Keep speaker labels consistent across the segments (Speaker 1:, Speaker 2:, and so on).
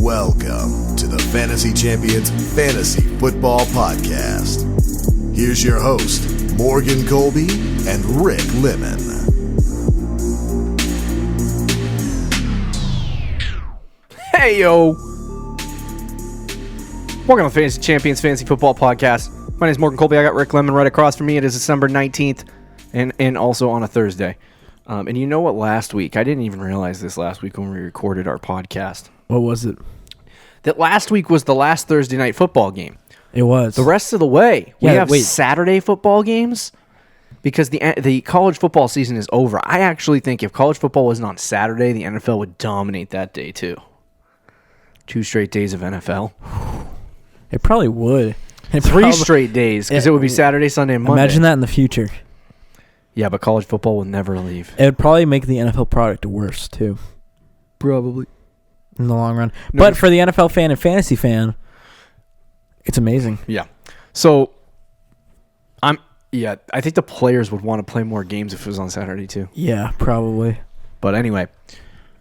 Speaker 1: Welcome to the Fantasy Champions Fantasy Football Podcast. Here's your host, Morgan Colby and Rick Lemon.
Speaker 2: Hey, yo. Welcome to the Fantasy Champions Fantasy Football Podcast. My name is Morgan Colby. I got Rick Lemon right across from me. It is December 19th and also on a Thursday. And you know what, last week, I didn't even realize this last week when we recorded our podcast.
Speaker 3: What was it?
Speaker 2: That last week was the last Thursday night football game.
Speaker 3: It was.
Speaker 2: The rest of the way, we have Saturday football games because the college football season is over. I actually think if college football wasn't on Saturday, the NFL would dominate that day too. 2 straight days of NFL.
Speaker 3: It probably would.
Speaker 2: Three straight days because it would be Saturday, Sunday, and Monday.
Speaker 3: Imagine that in the future.
Speaker 2: Yeah, but college football will never leave.
Speaker 3: It would probably make the NFL product worse, too.
Speaker 2: Probably.
Speaker 3: In the long run. No, but for the NFL fan and fantasy fan, it's amazing.
Speaker 2: Yeah. So, I think the players would want to play more games if it was on Saturday, too.
Speaker 3: Yeah, probably.
Speaker 2: But anyway,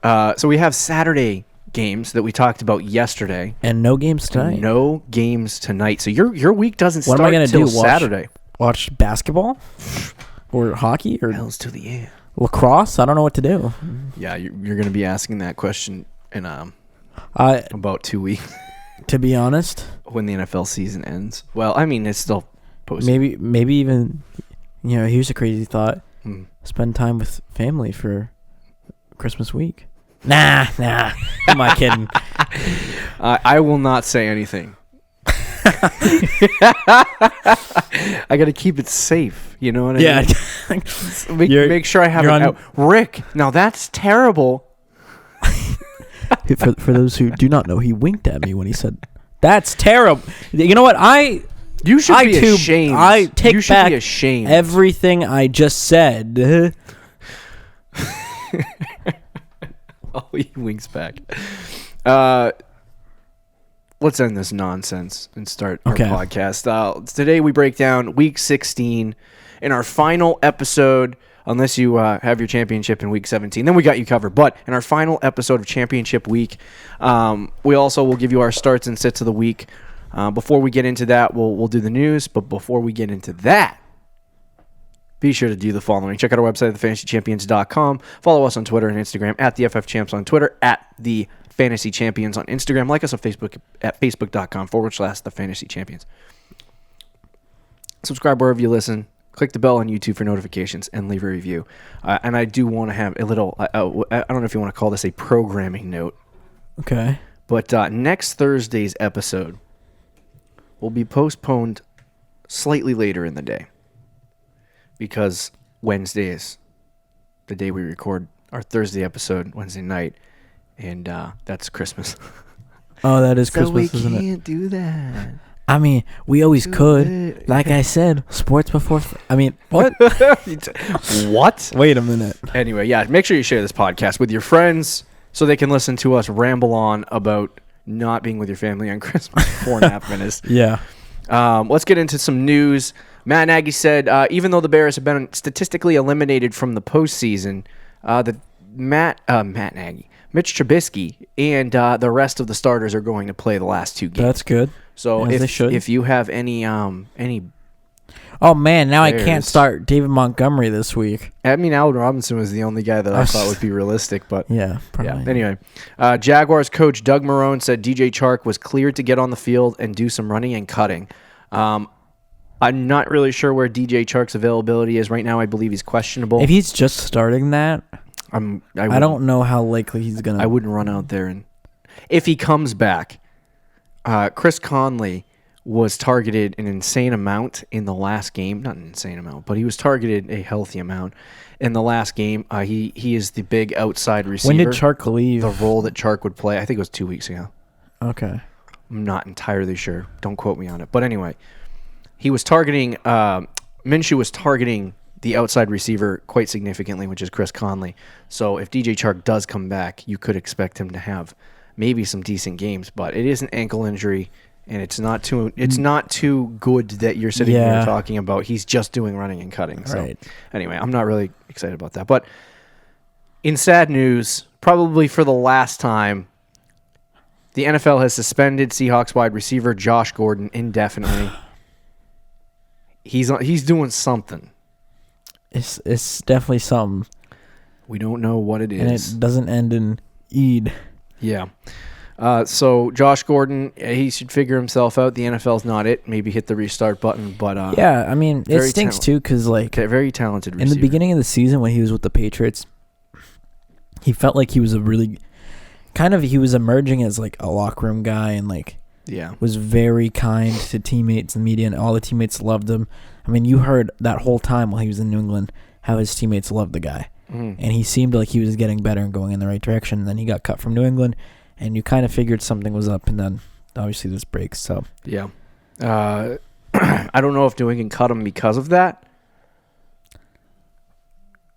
Speaker 2: so we have Saturday games that we talked about yesterday.
Speaker 3: And no games tonight.
Speaker 2: No games tonight. So your week doesn't start until Saturday.
Speaker 3: Watch basketball? Or hockey? Or
Speaker 2: Hells to the air.
Speaker 3: Lacrosse? I don't know what to do.
Speaker 2: Yeah, you're going to be asking that question in about 2 weeks.
Speaker 3: To be honest.
Speaker 2: When the NFL season ends. Well, I mean, it's still post.
Speaker 3: Maybe even, here's a crazy thought. Spend time with family for Christmas week. Nah. Am I kidding?
Speaker 2: I will not say anything. I got to keep it safe. You know what I mean? Make sure I have it out. Rick, now that's terrible.
Speaker 3: For those who do not know, he winked at me when he said, "That's terrible." You know what?
Speaker 2: You should be ashamed.
Speaker 3: I take
Speaker 2: you should
Speaker 3: back
Speaker 2: be ashamed.
Speaker 3: Everything I just said.
Speaker 2: Oh, he winks back. Let's end this nonsense and start our podcast. Today we break down Week 16 in our final episode, unless you have your championship in Week 17. Then we got you covered. But in our final episode of Championship Week, we also will give you our starts and sits of the week. Before we get into that, we'll do the news. But before we get into that, be sure to do the following. Check out our website, thefantasychampions.com. Follow us on Twitter and Instagram, at the FFChamps on Twitter, at the Fantasy Champions on Instagram. Like us on Facebook at facebook.com/thefantasychampions. Subscribe wherever you listen. Click the bell on YouTube for notifications and leave a review. And I do want to have a little, I don't know if you want to call this a programming note.
Speaker 3: Okay.
Speaker 2: But next Thursday's episode will be postponed slightly later in the day. Because Wednesday is the day we record our Thursday episode, Wednesday night, and that's Christmas.
Speaker 3: Oh, that is Christmas, isn't it?
Speaker 2: So we can't do that.
Speaker 3: I mean, we always could. Like I said, sports before... what?
Speaker 2: What?
Speaker 3: Wait a minute.
Speaker 2: Anyway, yeah, make sure you share this podcast with your friends so they can listen to us ramble on about not being with your family on Christmas for 4.5 minutes.
Speaker 3: Yeah.
Speaker 2: Let's get into some news. Matt Nagy said, even though the Bears have been statistically eliminated from the postseason, Mitch Trubisky and the rest of the starters are going to play the last 2 games.
Speaker 3: That's good.
Speaker 2: So if you have any
Speaker 3: oh man, now
Speaker 2: Bears,
Speaker 3: I can't start David Montgomery this week.
Speaker 2: Allen Robinson was the only guy that I thought would be realistic, but
Speaker 3: yeah, probably.
Speaker 2: Yeah. Anyway, Jaguars coach Doug Marrone said DJ Chark was cleared to get on the field and do some running and cutting. I'm not really sure where DJ Chark's availability is right now. I believe he's questionable.
Speaker 3: If he's just starting that,
Speaker 2: I
Speaker 3: don't know how likely he's gonna.
Speaker 2: I wouldn't run out there, and if he comes back, Chris Conley was targeted an insane amount in the last game. Not an insane amount, but he was targeted a healthy amount in the last game. He is the big outside receiver.
Speaker 3: When did Chark leave?
Speaker 2: The role that Chark would play, I think it was 2 weeks ago.
Speaker 3: Okay.
Speaker 2: I'm not entirely sure. Don't quote me on it. But anyway, he was targeting, Minshew was targeting the outside receiver quite significantly, which is Chris Conley. So if DJ Chark does come back, you could expect him to have maybe some decent games, but it is an ankle injury, and it's not too good that you're sitting here talking about he's just doing running and cutting. So anyway, I'm not really excited about that. But in sad news, probably for the last time, The NFL has suspended Seahawks wide receiver Josh Gordon indefinitely. He's doing something.
Speaker 3: It's definitely something.
Speaker 2: We don't know what it is.
Speaker 3: And it doesn't end in Eid.
Speaker 2: Yeah. So Josh Gordon, he should figure himself out. The NFL's not it. Maybe hit the restart button. But
Speaker 3: yeah, I mean, it stinks too because like
Speaker 2: very talented receiver.
Speaker 3: In the beginning of the season when he was with the Patriots, he felt like he was he was emerging as like a locker room guy and like was very kind to teammates and media, and all the teammates loved him. I mean, you heard that whole time while he was in New England how his teammates loved the guy. And he seemed like he was getting better and going in the right direction. And then he got cut from New England, and you kind of figured something was up, and then obviously this breaks. So
Speaker 2: yeah, I don't know if New England cut him because of that.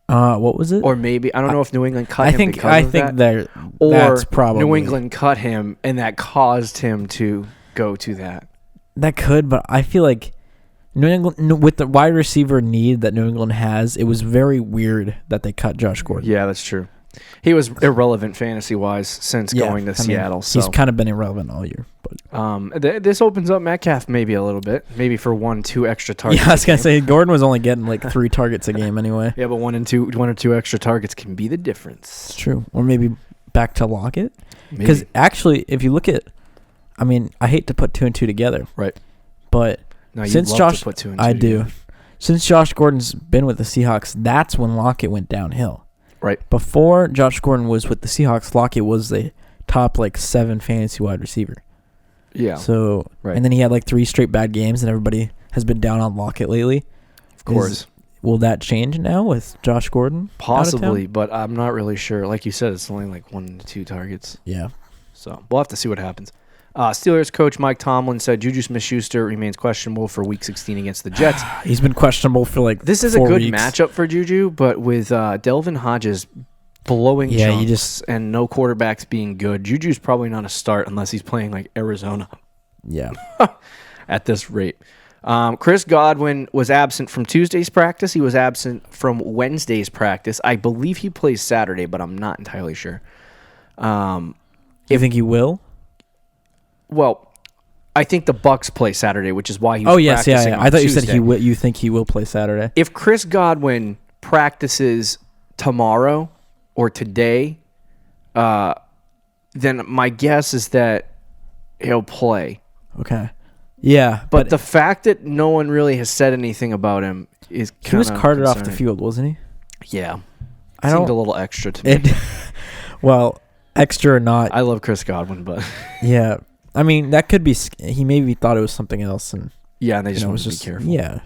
Speaker 3: What was it?
Speaker 2: Or maybe I don't know if New England cut him because
Speaker 3: I
Speaker 2: of
Speaker 3: think
Speaker 2: that.
Speaker 3: That's probably
Speaker 2: New England cut him, and that caused him to go to that.
Speaker 3: That could, but I feel like New England, with the wide receiver need that New England has, it was very weird that they cut Josh Gordon.
Speaker 2: Yeah, that's true. He was irrelevant fantasy-wise since going to Seattle.
Speaker 3: He's kind of been irrelevant all year.
Speaker 2: But this opens up Metcalf maybe a little bit, maybe for 1-2 extra targets.
Speaker 3: Yeah, I was gonna say Gordon was only getting like 3 targets a game anyway.
Speaker 2: Yeah, but 1 or 2 extra targets can be the difference.
Speaker 3: It's true. Or maybe back to Lockett. Because actually, if you look at, I mean, I hate to put 2 and 2 together,
Speaker 2: right?
Speaker 3: But
Speaker 2: no,
Speaker 3: since
Speaker 2: Josh, to put 2 and 2
Speaker 3: I
Speaker 2: together.
Speaker 3: do. Since Josh Gordon's been with the Seahawks, that's when Lockett went downhill.
Speaker 2: Right.
Speaker 3: Before Josh Gordon was with the Seahawks, Lockett was the top 7 fantasy wide receiver.
Speaker 2: Yeah.
Speaker 3: So, and then he had 3 straight bad games, and everybody has been down on Lockett lately.
Speaker 2: Of course.
Speaker 3: Will that change now with Josh Gordon?
Speaker 2: Possibly, but I'm not really sure. Like you said, it's only 1 to 2 targets.
Speaker 3: Yeah.
Speaker 2: So we'll have to see what happens. Steelers coach Mike Tomlin said Juju Smith-Schuster remains questionable for Week 16 against the Jets.
Speaker 3: He's been questionable for
Speaker 2: This is
Speaker 3: 4
Speaker 2: a good
Speaker 3: weeks.
Speaker 2: matchup for Juju, but with Delvin Hodges blowing jumps and no quarterbacks being good, Juju's probably not a start unless he's playing Arizona.
Speaker 3: Yeah.
Speaker 2: At this rate. Chris Godwin was absent from Tuesday's practice. He was absent from Wednesday's practice. I believe he plays Saturday, but I'm not entirely sure.
Speaker 3: You think he will?
Speaker 2: Well, I think the Bucks play Saturday, which is why he was practicing on
Speaker 3: I thought
Speaker 2: Tuesday.
Speaker 3: you said he will. You think he will play Saturday?
Speaker 2: If Chris Godwin practices tomorrow or today, then my guess is that he'll play.
Speaker 3: Okay. Yeah,
Speaker 2: but the fact that no one really has said anything about him is kind of
Speaker 3: he was carted
Speaker 2: concerning.
Speaker 3: off the field, wasn't he?
Speaker 2: Yeah. Seemed a little extra to me.
Speaker 3: Well, extra or not.
Speaker 2: I love Chris Godwin, but
Speaker 3: yeah. I mean, that could be. He maybe thought it was something else, and
Speaker 2: and they just wanted to be careful.
Speaker 3: Yeah,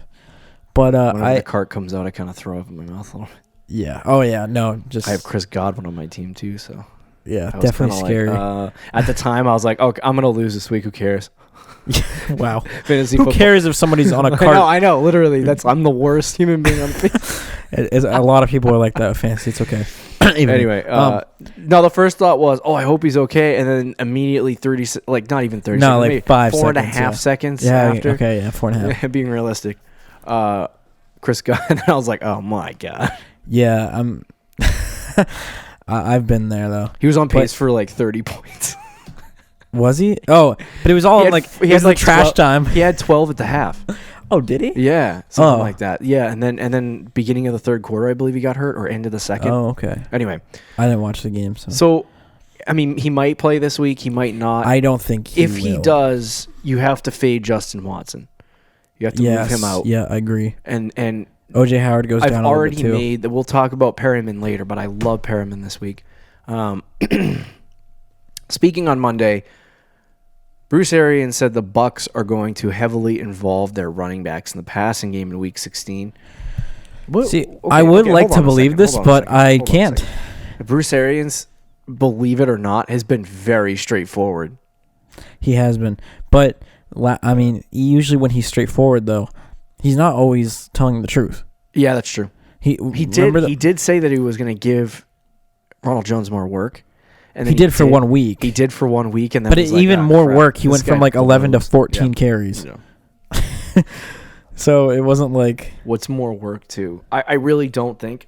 Speaker 3: but
Speaker 2: whenever the cart comes out, I kind of throw up in my mouth a little bit.
Speaker 3: Yeah. Oh yeah. No.
Speaker 2: I have Chris Godwin on my team too, so
Speaker 3: yeah, definitely scary.
Speaker 2: At the time, I was like, "Okay, I'm gonna lose this week. Who cares?"
Speaker 3: Wow.
Speaker 2: Fantasy
Speaker 3: Who
Speaker 2: football.
Speaker 3: cares if somebody's on a cart?
Speaker 2: I know. Literally, I'm the worst human being on the
Speaker 3: A lot of people are like that with fantasy. It's okay.
Speaker 2: Anyway, no, the first thought was, I hope he's okay, and then immediately 30, not even 30
Speaker 3: no,
Speaker 2: seconds,
Speaker 3: 5
Speaker 2: 4
Speaker 3: seconds,
Speaker 2: and a half seconds
Speaker 3: yeah,
Speaker 2: after.
Speaker 3: Okay, yeah, 4.5.
Speaker 2: Being realistic. Chris Godwin, I was like, oh my God.
Speaker 3: Yeah, I've been there, though.
Speaker 2: He was on pace for 30 points.
Speaker 3: Was he? Oh, but it was all he had trash time.
Speaker 2: He had 12 at the half.
Speaker 3: Oh, did he?
Speaker 2: Yeah, something like that. Yeah, and then beginning of the third quarter, I believe he got hurt, or end of the second.
Speaker 3: Oh, okay.
Speaker 2: Anyway,
Speaker 3: I didn't watch the game,
Speaker 2: so I mean, he might play this week. He might not.
Speaker 3: I don't think he will.
Speaker 2: If he does, you have to fade Justin Watson. You have to move him out.
Speaker 3: Yeah, I agree.
Speaker 2: And
Speaker 3: OJ Howard goes down a little bit too.
Speaker 2: I've already made. We'll talk about Perriman later, but I love Perriman this week. Speaking on Monday, Bruce Arians said the Bucs are going to heavily involve their running backs in the passing game in Week 16.
Speaker 3: I would like to believe this, but I can't.
Speaker 2: Bruce Arians, believe it or not, has been very straightforward.
Speaker 3: He has been, but I mean, usually when he's straightforward, though, he's not always telling the truth.
Speaker 2: Yeah, that's true. He did say that he was going to give Ronald Jones more work. And
Speaker 3: he did for 1 week.
Speaker 2: He did for 1 week, and then
Speaker 3: even more work. He went from 11 to 14 carries. Yeah. So it wasn't like
Speaker 2: what's more work too. I really don't think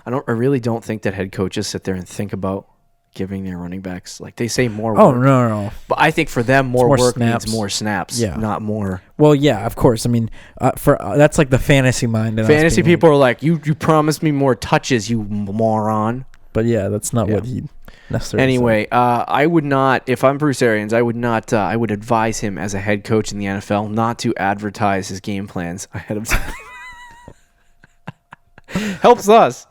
Speaker 2: that head coaches sit there and think about giving their running backs, like they say, more
Speaker 3: Oh,
Speaker 2: work.
Speaker 3: no.
Speaker 2: But I think for them, more work
Speaker 3: snaps.
Speaker 2: means more snaps, not more.
Speaker 3: Well, yeah, of course. I mean, that's like the fantasy mind.
Speaker 2: Fantasy people are like, you promised me more touches, you moron.
Speaker 3: But yeah, that's not what he necessarily
Speaker 2: Anyway, I would not, if I'm Bruce Arians, I would advise him as a head coach in the NFL not to advertise his game plans ahead of time. Helps us.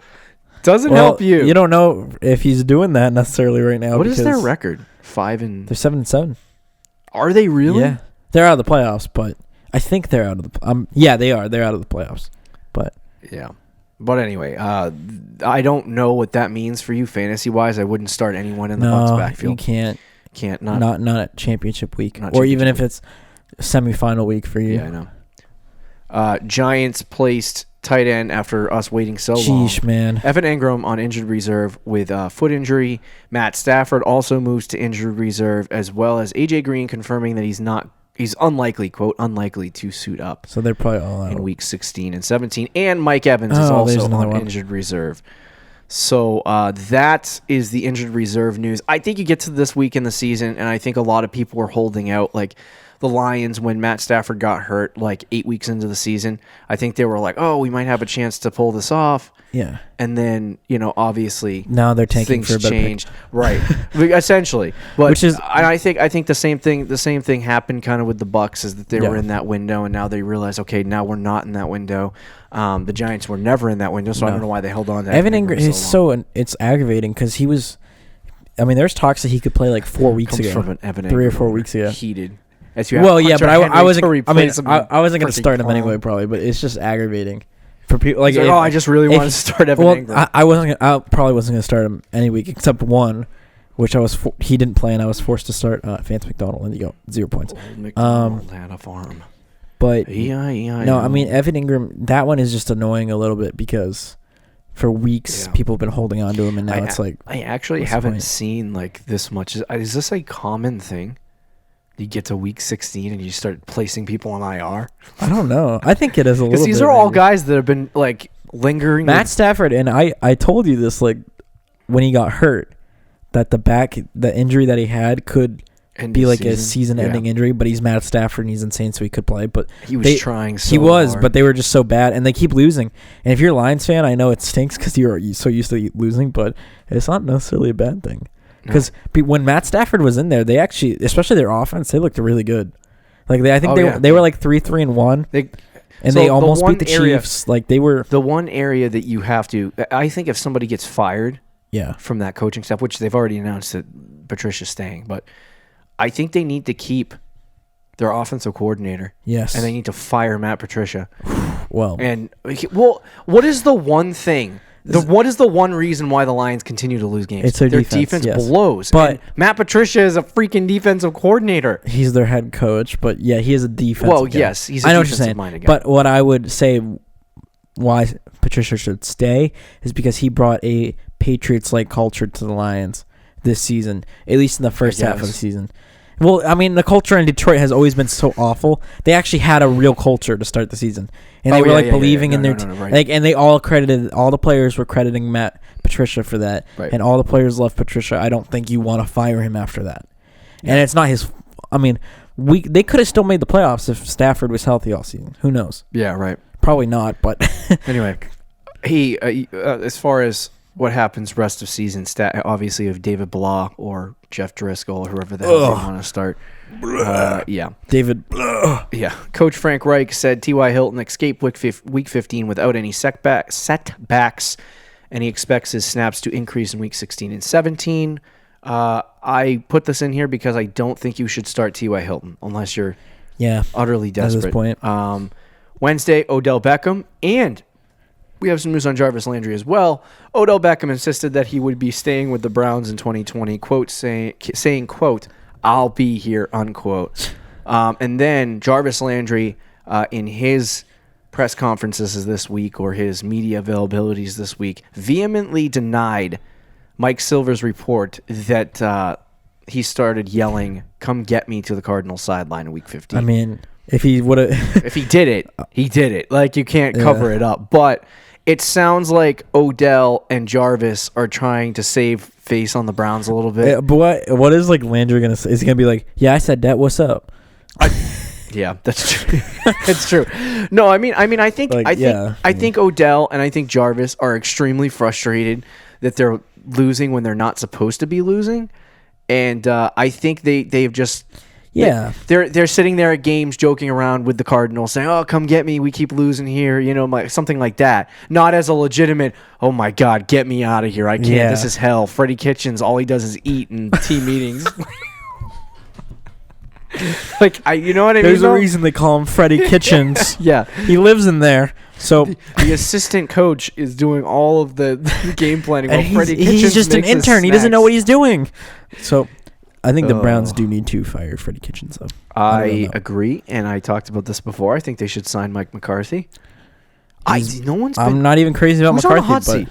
Speaker 2: Doesn't help you.
Speaker 3: You don't know if he's doing that necessarily right now.
Speaker 2: What is their record? They're
Speaker 3: 7-7.
Speaker 2: Are they really?
Speaker 3: Yeah, they're out of the playoffs, but I think they're out of the. Yeah, they are. They're out of the playoffs, but
Speaker 2: yeah. But anyway, I don't know what that means for you fantasy wise. I wouldn't start anyone in the Bucs backfield.
Speaker 3: You can't. Not at championship week, even if it's semifinal week for you.
Speaker 2: Yeah, I know. Giants placed tight end after us waiting so long.
Speaker 3: Sheesh, man.
Speaker 2: Evan Engram on injured reserve with foot injury. Matt Stafford also moves to injured reserve, as well as AJ Green confirming that he's unlikely, quote, unlikely to suit up.
Speaker 3: So they're probably all out
Speaker 2: in week 16 and 17. And Mike Evans is also on injured reserve. So that is the injured reserve news. I think you get to this week in the season, and I think a lot of people were holding out, like the Lions when Matt Stafford got hurt, like 8 weeks into the season. I think they were like, oh, we might have a chance to pull this off.
Speaker 3: Yeah.
Speaker 2: And then, obviously
Speaker 3: now they're tanking
Speaker 2: things
Speaker 3: for a
Speaker 2: changed. Right. Essentially. But which is, I think the same thing happened kind of with the Bucs, is that they were in that window, and now they realize, okay, now we're not in that window. The Giants were never in that window, so I don't know why they held on to
Speaker 3: Evan Engram is it's aggravating because he was, I mean, there's talks that he could play like 4 weeks ago.
Speaker 2: From an Evan
Speaker 3: 3 or 4 weeks ago.
Speaker 2: Heated.
Speaker 3: But I wasn't going to start him anyway, probably. But it's just aggravating for people. Like,
Speaker 2: I just really wanted to start Evan Engram.
Speaker 3: I probably wasn't going to start him any week except one, which he didn't play, and I was forced to start Vance McDonald, and you go 0 points.
Speaker 2: McDonald had a farm.
Speaker 3: But no, I mean Evan Engram. That one is just annoying a little bit because for weeks people have been holding on to him, and now it's like
Speaker 2: I actually haven't seen like this much. Is this a common thing? You get to week 16 and you start placing people on IR?
Speaker 3: I don't know. I think it is a little bit.
Speaker 2: Because these are all guys that have been like lingering.
Speaker 3: Matt Stafford, and I told you this like when he got hurt, that the injury that he had could be like a season-ending injury, but he's Matt Stafford and he's insane, so he could play. But
Speaker 2: he was trying so hard.
Speaker 3: But they were just so bad, and they keep losing. And if you're a Lions fan, I know it stinks because you're so used to losing, but it's not necessarily a bad thing. Because when Matt Stafford was in there, they actually, especially their offense, they looked really good. Like they were like 3-3-1, and they almost beat the Chiefs. Like they were
Speaker 2: the one area that you have to. I think if somebody gets fired, from that coaching staff, which they've already announced that Patricia's staying, but I think they need to keep their offensive coordinator.
Speaker 3: Yes,
Speaker 2: and they need to fire Matt Patricia.
Speaker 3: Well,
Speaker 2: what is the one thing? What is the one reason why the Lions continue to lose games?
Speaker 3: It's their defense
Speaker 2: blows.
Speaker 3: But
Speaker 2: and Matt Patricia is a freaking defensive coordinator.
Speaker 3: He's their head coach, but he is a defensive guy.
Speaker 2: Yes, he's a defensive minded guy.
Speaker 3: But what I would say why Patricia should stay is because he brought a Patriots-like culture to the Lions this season, at least in the first half of the season. Well, I mean, the culture in Detroit has always been so awful. They actually had a real culture to start the season, and they were believing in their team. Right. And they all the players were crediting Matt Patricia for that, and all the players loved Patricia. I don't think you want to fire him after that. And it's not his. I mean, they could have still made the playoffs if Stafford was healthy all season. Who knows?
Speaker 2: Yeah, right.
Speaker 3: Probably not, but
Speaker 2: anyway, he as far as what happens rest of season, obviously if David Blah or Jeff Driscoll or whoever the hell they want to start.
Speaker 3: David.
Speaker 2: Yeah. Coach Frank Reich said T.Y. Hilton escaped week 15 without any setbacks, and he expects his snaps to increase in week 16 and 17. I put this in here because I don't think you should start T.Y. Hilton unless you're utterly desperate.
Speaker 3: At this point.
Speaker 2: Wednesday, Odell Beckham, and we have some news on Jarvis Landry as well. Odell Beckham insisted that he would be staying with the Browns in 2020, quote, saying, quote, I'll be here, unquote. And then Jarvis Landry, in his press conferences this week or his media availabilities this week, vehemently denied Mike Silver's report that he started yelling, come get me to the Cardinals sideline in week 15.
Speaker 3: I mean, if he would have...
Speaker 2: if he did it, he did it. Like, you can't cover it up. But It sounds like Odell and Jarvis are trying to save face on the Browns a little bit.
Speaker 3: But what is like Landry gonna say? Is he gonna be like, "Yeah, I said that. What's up?"
Speaker 2: Yeah, that's true. It's true. No, I mean, I think Odell and I think Jarvis are extremely frustrated that they're losing when they're not supposed to be losing, and I think they've just.
Speaker 3: Yeah,
Speaker 2: they're sitting there at games joking around with the Cardinals saying, "Oh, come get me. We keep losing here." Something like that. Not as a legitimate, "Oh my God, get me out of here. I can't. Yeah. This is hell." Freddie Kitchens, all he does is eat in team meetings. You know what I mean?
Speaker 3: There's a reason they call him Freddie Kitchens.
Speaker 2: Yeah.
Speaker 3: He lives in there. So
Speaker 2: the assistant coach is doing all of the game planning while Freddie Kitchens
Speaker 3: he's just an intern.
Speaker 2: Snacks.
Speaker 3: He doesn't know what he's doing. So I think the Browns do need to fire Freddie Kitchens, though.
Speaker 2: I agree, and I talked about this before. I think they should sign Mike McCarthy.
Speaker 3: I'm not even crazy about McCarthy,
Speaker 2: on the hot seat?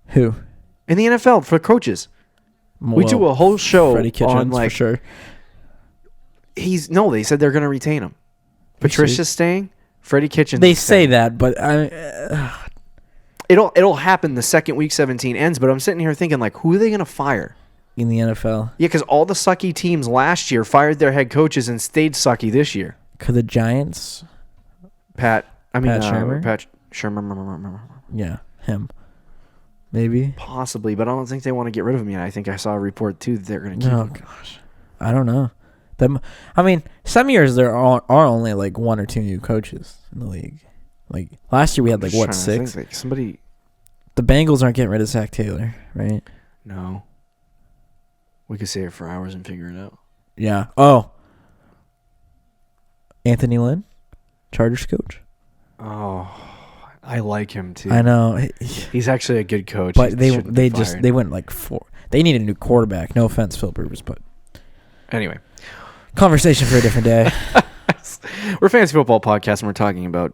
Speaker 3: Who?
Speaker 2: In the NFL for coaches. Well, we do a whole show
Speaker 3: Freddie Kitchens, for sure.
Speaker 2: They said they're going to retain him. Patricia's staying. Freddie Kitchens.
Speaker 3: They say that, but
Speaker 2: it'll happen the second week 17 ends. But I'm sitting here thinking, who are they going to fire
Speaker 3: in the NFL?
Speaker 2: Yeah, because all the sucky teams last year fired their head coaches and stayed sucky this year.
Speaker 3: Could the Giants?
Speaker 2: Pat
Speaker 3: Shurmur?
Speaker 2: Pat Shurmur.
Speaker 3: Yeah, him. Maybe.
Speaker 2: Possibly, but I don't think they want to get rid of him yet. I think I saw a report too that they're going to keep him.
Speaker 3: Gosh, I don't know. Some years there are only one or two new coaches in the league. Last year we had 6.
Speaker 2: Somebody.
Speaker 3: The Bengals aren't getting rid of Zach Taylor, right?
Speaker 2: No. We could say it for hours and figure it out.
Speaker 3: Yeah. Oh. Anthony Lynn, Chargers coach.
Speaker 2: Oh, I like him too.
Speaker 3: I know.
Speaker 2: He's actually a good coach.
Speaker 3: But they went 4. They need a new quarterback. No offense, Phil Rivers, but
Speaker 2: anyway.
Speaker 3: Conversation for a different day.
Speaker 2: We're a fantasy football podcast, and we're talking about.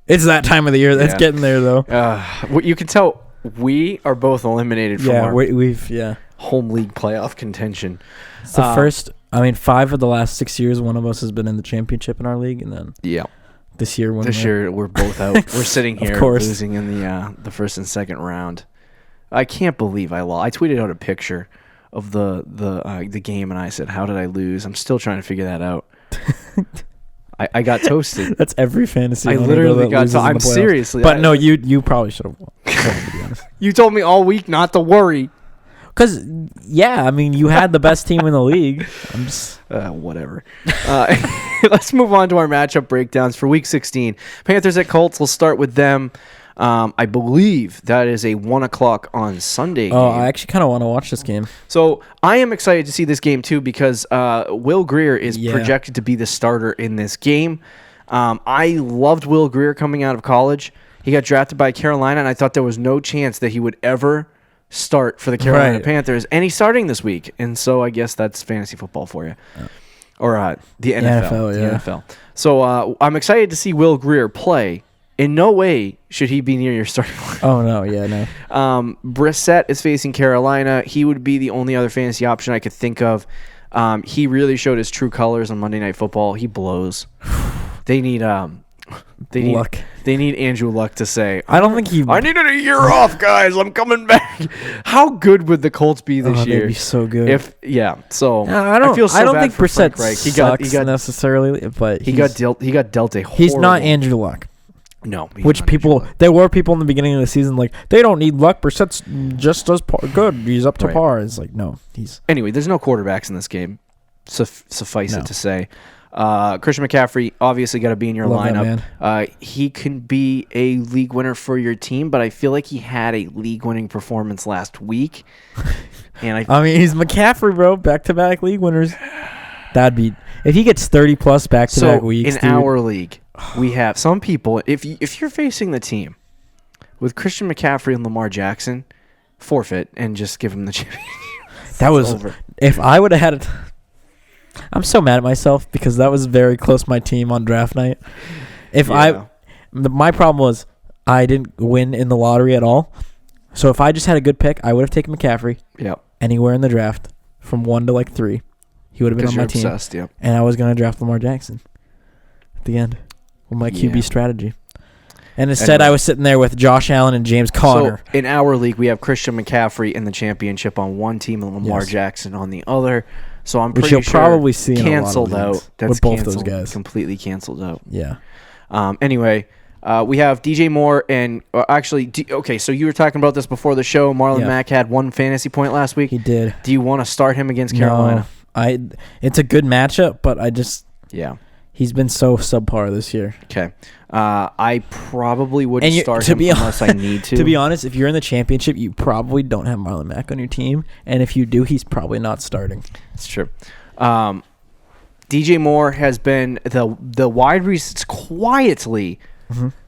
Speaker 3: It's that time of the year that's getting there, though.
Speaker 2: You can tell we are both eliminated from our
Speaker 3: we've
Speaker 2: home league playoff contention.
Speaker 3: It's the first. 5 of the last 6 years, one of us has been in the championship in our league, and then this year
Speaker 2: we're both out. We're sitting here losing in the first and second round. I can't believe I lost. I tweeted out a picture of the game, and I said, "How did I lose?" I'm still trying to figure that out. I got toasted.
Speaker 3: That's every fantasy.
Speaker 2: I literally got. I'm seriously.
Speaker 3: But no, you probably should have won. To be honest.
Speaker 2: You told me all week not to worry.
Speaker 3: Because you had the best team in the league. I'm just
Speaker 2: whatever. Let's move on to our matchup breakdowns for Week 16. Panthers at Colts. We'll start with them. I believe that is a 1:00 on Sunday game.
Speaker 3: I actually kind of want to watch this game.
Speaker 2: So I am excited to see this game too because Will Grier is projected to be the starter in this game. I loved Will Grier coming out of college. He got drafted by Carolina, and I thought there was no chance that he would ever start for the Carolina Panthers. And he's starting this week, and so I guess that's fantasy football for you. Or the NFL. The NFL. So I'm excited to see Will Grier play. In no way should he be near your starting line.
Speaker 3: Oh, no. Yeah, no.
Speaker 2: Brissett is facing Carolina. He would be the only other fantasy option I could think of. He really showed his true colors on Monday Night Football. He blows. They need Luck. They need Andrew Luck to say,
Speaker 3: I don't think
Speaker 2: I needed a year off, guys. I'm coming back. How good would the Colts be this year?
Speaker 3: They'd be so good.
Speaker 2: I feel so
Speaker 3: I don't
Speaker 2: bad
Speaker 3: think
Speaker 2: for
Speaker 3: Brissett
Speaker 2: Frank Reich.
Speaker 3: He got necessarily, but
Speaker 2: he got dealt a horrible.
Speaker 3: He's not Andrew Luck.
Speaker 2: No.
Speaker 3: There were people in the beginning of the season they don't need Luck. Brissett's just as good. He's up to par. It's no.
Speaker 2: Anyway, there's no quarterbacks in this game. Suffice it to say. Christian McCaffrey obviously got to be in your lineup. He can be a league winner for your team, but I feel like he had a league-winning performance last week. And
Speaker 3: he's McCaffrey, bro. Back-to-back league winners. That'd be if he gets 30+ back-to-back weeks.
Speaker 2: In our league, we have some people. If you're facing the team with Christian McCaffrey and Lamar Jackson, forfeit and just give him the championship.
Speaker 3: That was over. If I would have had it. I'm so mad at myself because that was very close to my team on draft night. My problem was I didn't win in the lottery at all. So if I just had a good pick, I would have taken McCaffrey.
Speaker 2: Yep.
Speaker 3: Anywhere in the draft from 1 to 3. He would have been on my team.
Speaker 2: Obsessed,
Speaker 3: and I was going to draft Lamar Jackson at the end with my QB strategy. And instead, I was sitting there with Josh Allen and James Conner.
Speaker 2: So in our league, we have Christian McCaffrey in the championship on one team and Lamar Jackson on the other. So I'm pretty sure
Speaker 3: probably see
Speaker 2: canceled out. That's
Speaker 3: with both those guys.
Speaker 2: Completely canceled out.
Speaker 3: Yeah.
Speaker 2: Anyway, we have DJ Moore and okay. So you were talking about this before the show. Marlon Mack had 1 fantasy point last week.
Speaker 3: He did.
Speaker 2: Do you want to start him against Carolina?
Speaker 3: No, it's a good matchup, but he's been so subpar this year.
Speaker 2: Okay. I probably wouldn't start him unless I need to.
Speaker 3: To be honest, if you're in the championship, you probably don't have Marlon Mack on your team. And if you do, he's probably not starting.
Speaker 2: That's true. DJ Moore has been the wide receiver quietly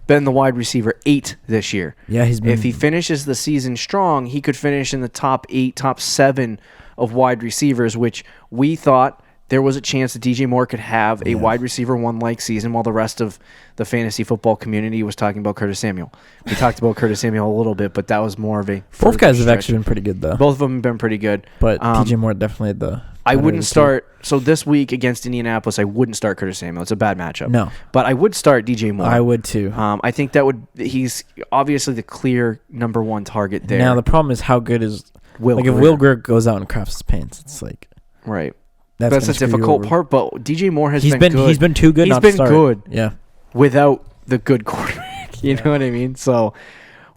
Speaker 2: been the wide receiver 8 this year.
Speaker 3: Yeah, he's been.
Speaker 2: If he finishes the season strong, he could finish in the top 8, top 7 of wide receivers, which we thought there was a chance that DJ Moore could have a wide receiver 1-like season while the rest of the fantasy football community was talking about Curtis Samuel. We talked about Curtis Samuel a little bit, but that was more of a
Speaker 3: both guys have actually been pretty good, though.
Speaker 2: Both of them have been pretty good.
Speaker 3: But DJ Moore definitely
Speaker 2: I wouldn't start. So this week against Indianapolis, I wouldn't start Curtis Samuel. It's a bad matchup.
Speaker 3: No.
Speaker 2: But I would start DJ Moore.
Speaker 3: I would, too.
Speaker 2: I think he's obviously the clear number 1 target there.
Speaker 3: Now, the problem is how good is
Speaker 2: Will
Speaker 3: Greer. If Will Greer goes out and craps his pants, it's like...
Speaker 2: Right. That's the difficult part, but DJ Moore has been good.
Speaker 3: He's been too good not to start.
Speaker 2: He's been good.
Speaker 3: Yeah.
Speaker 2: Without the good quarterback. You know what I mean? So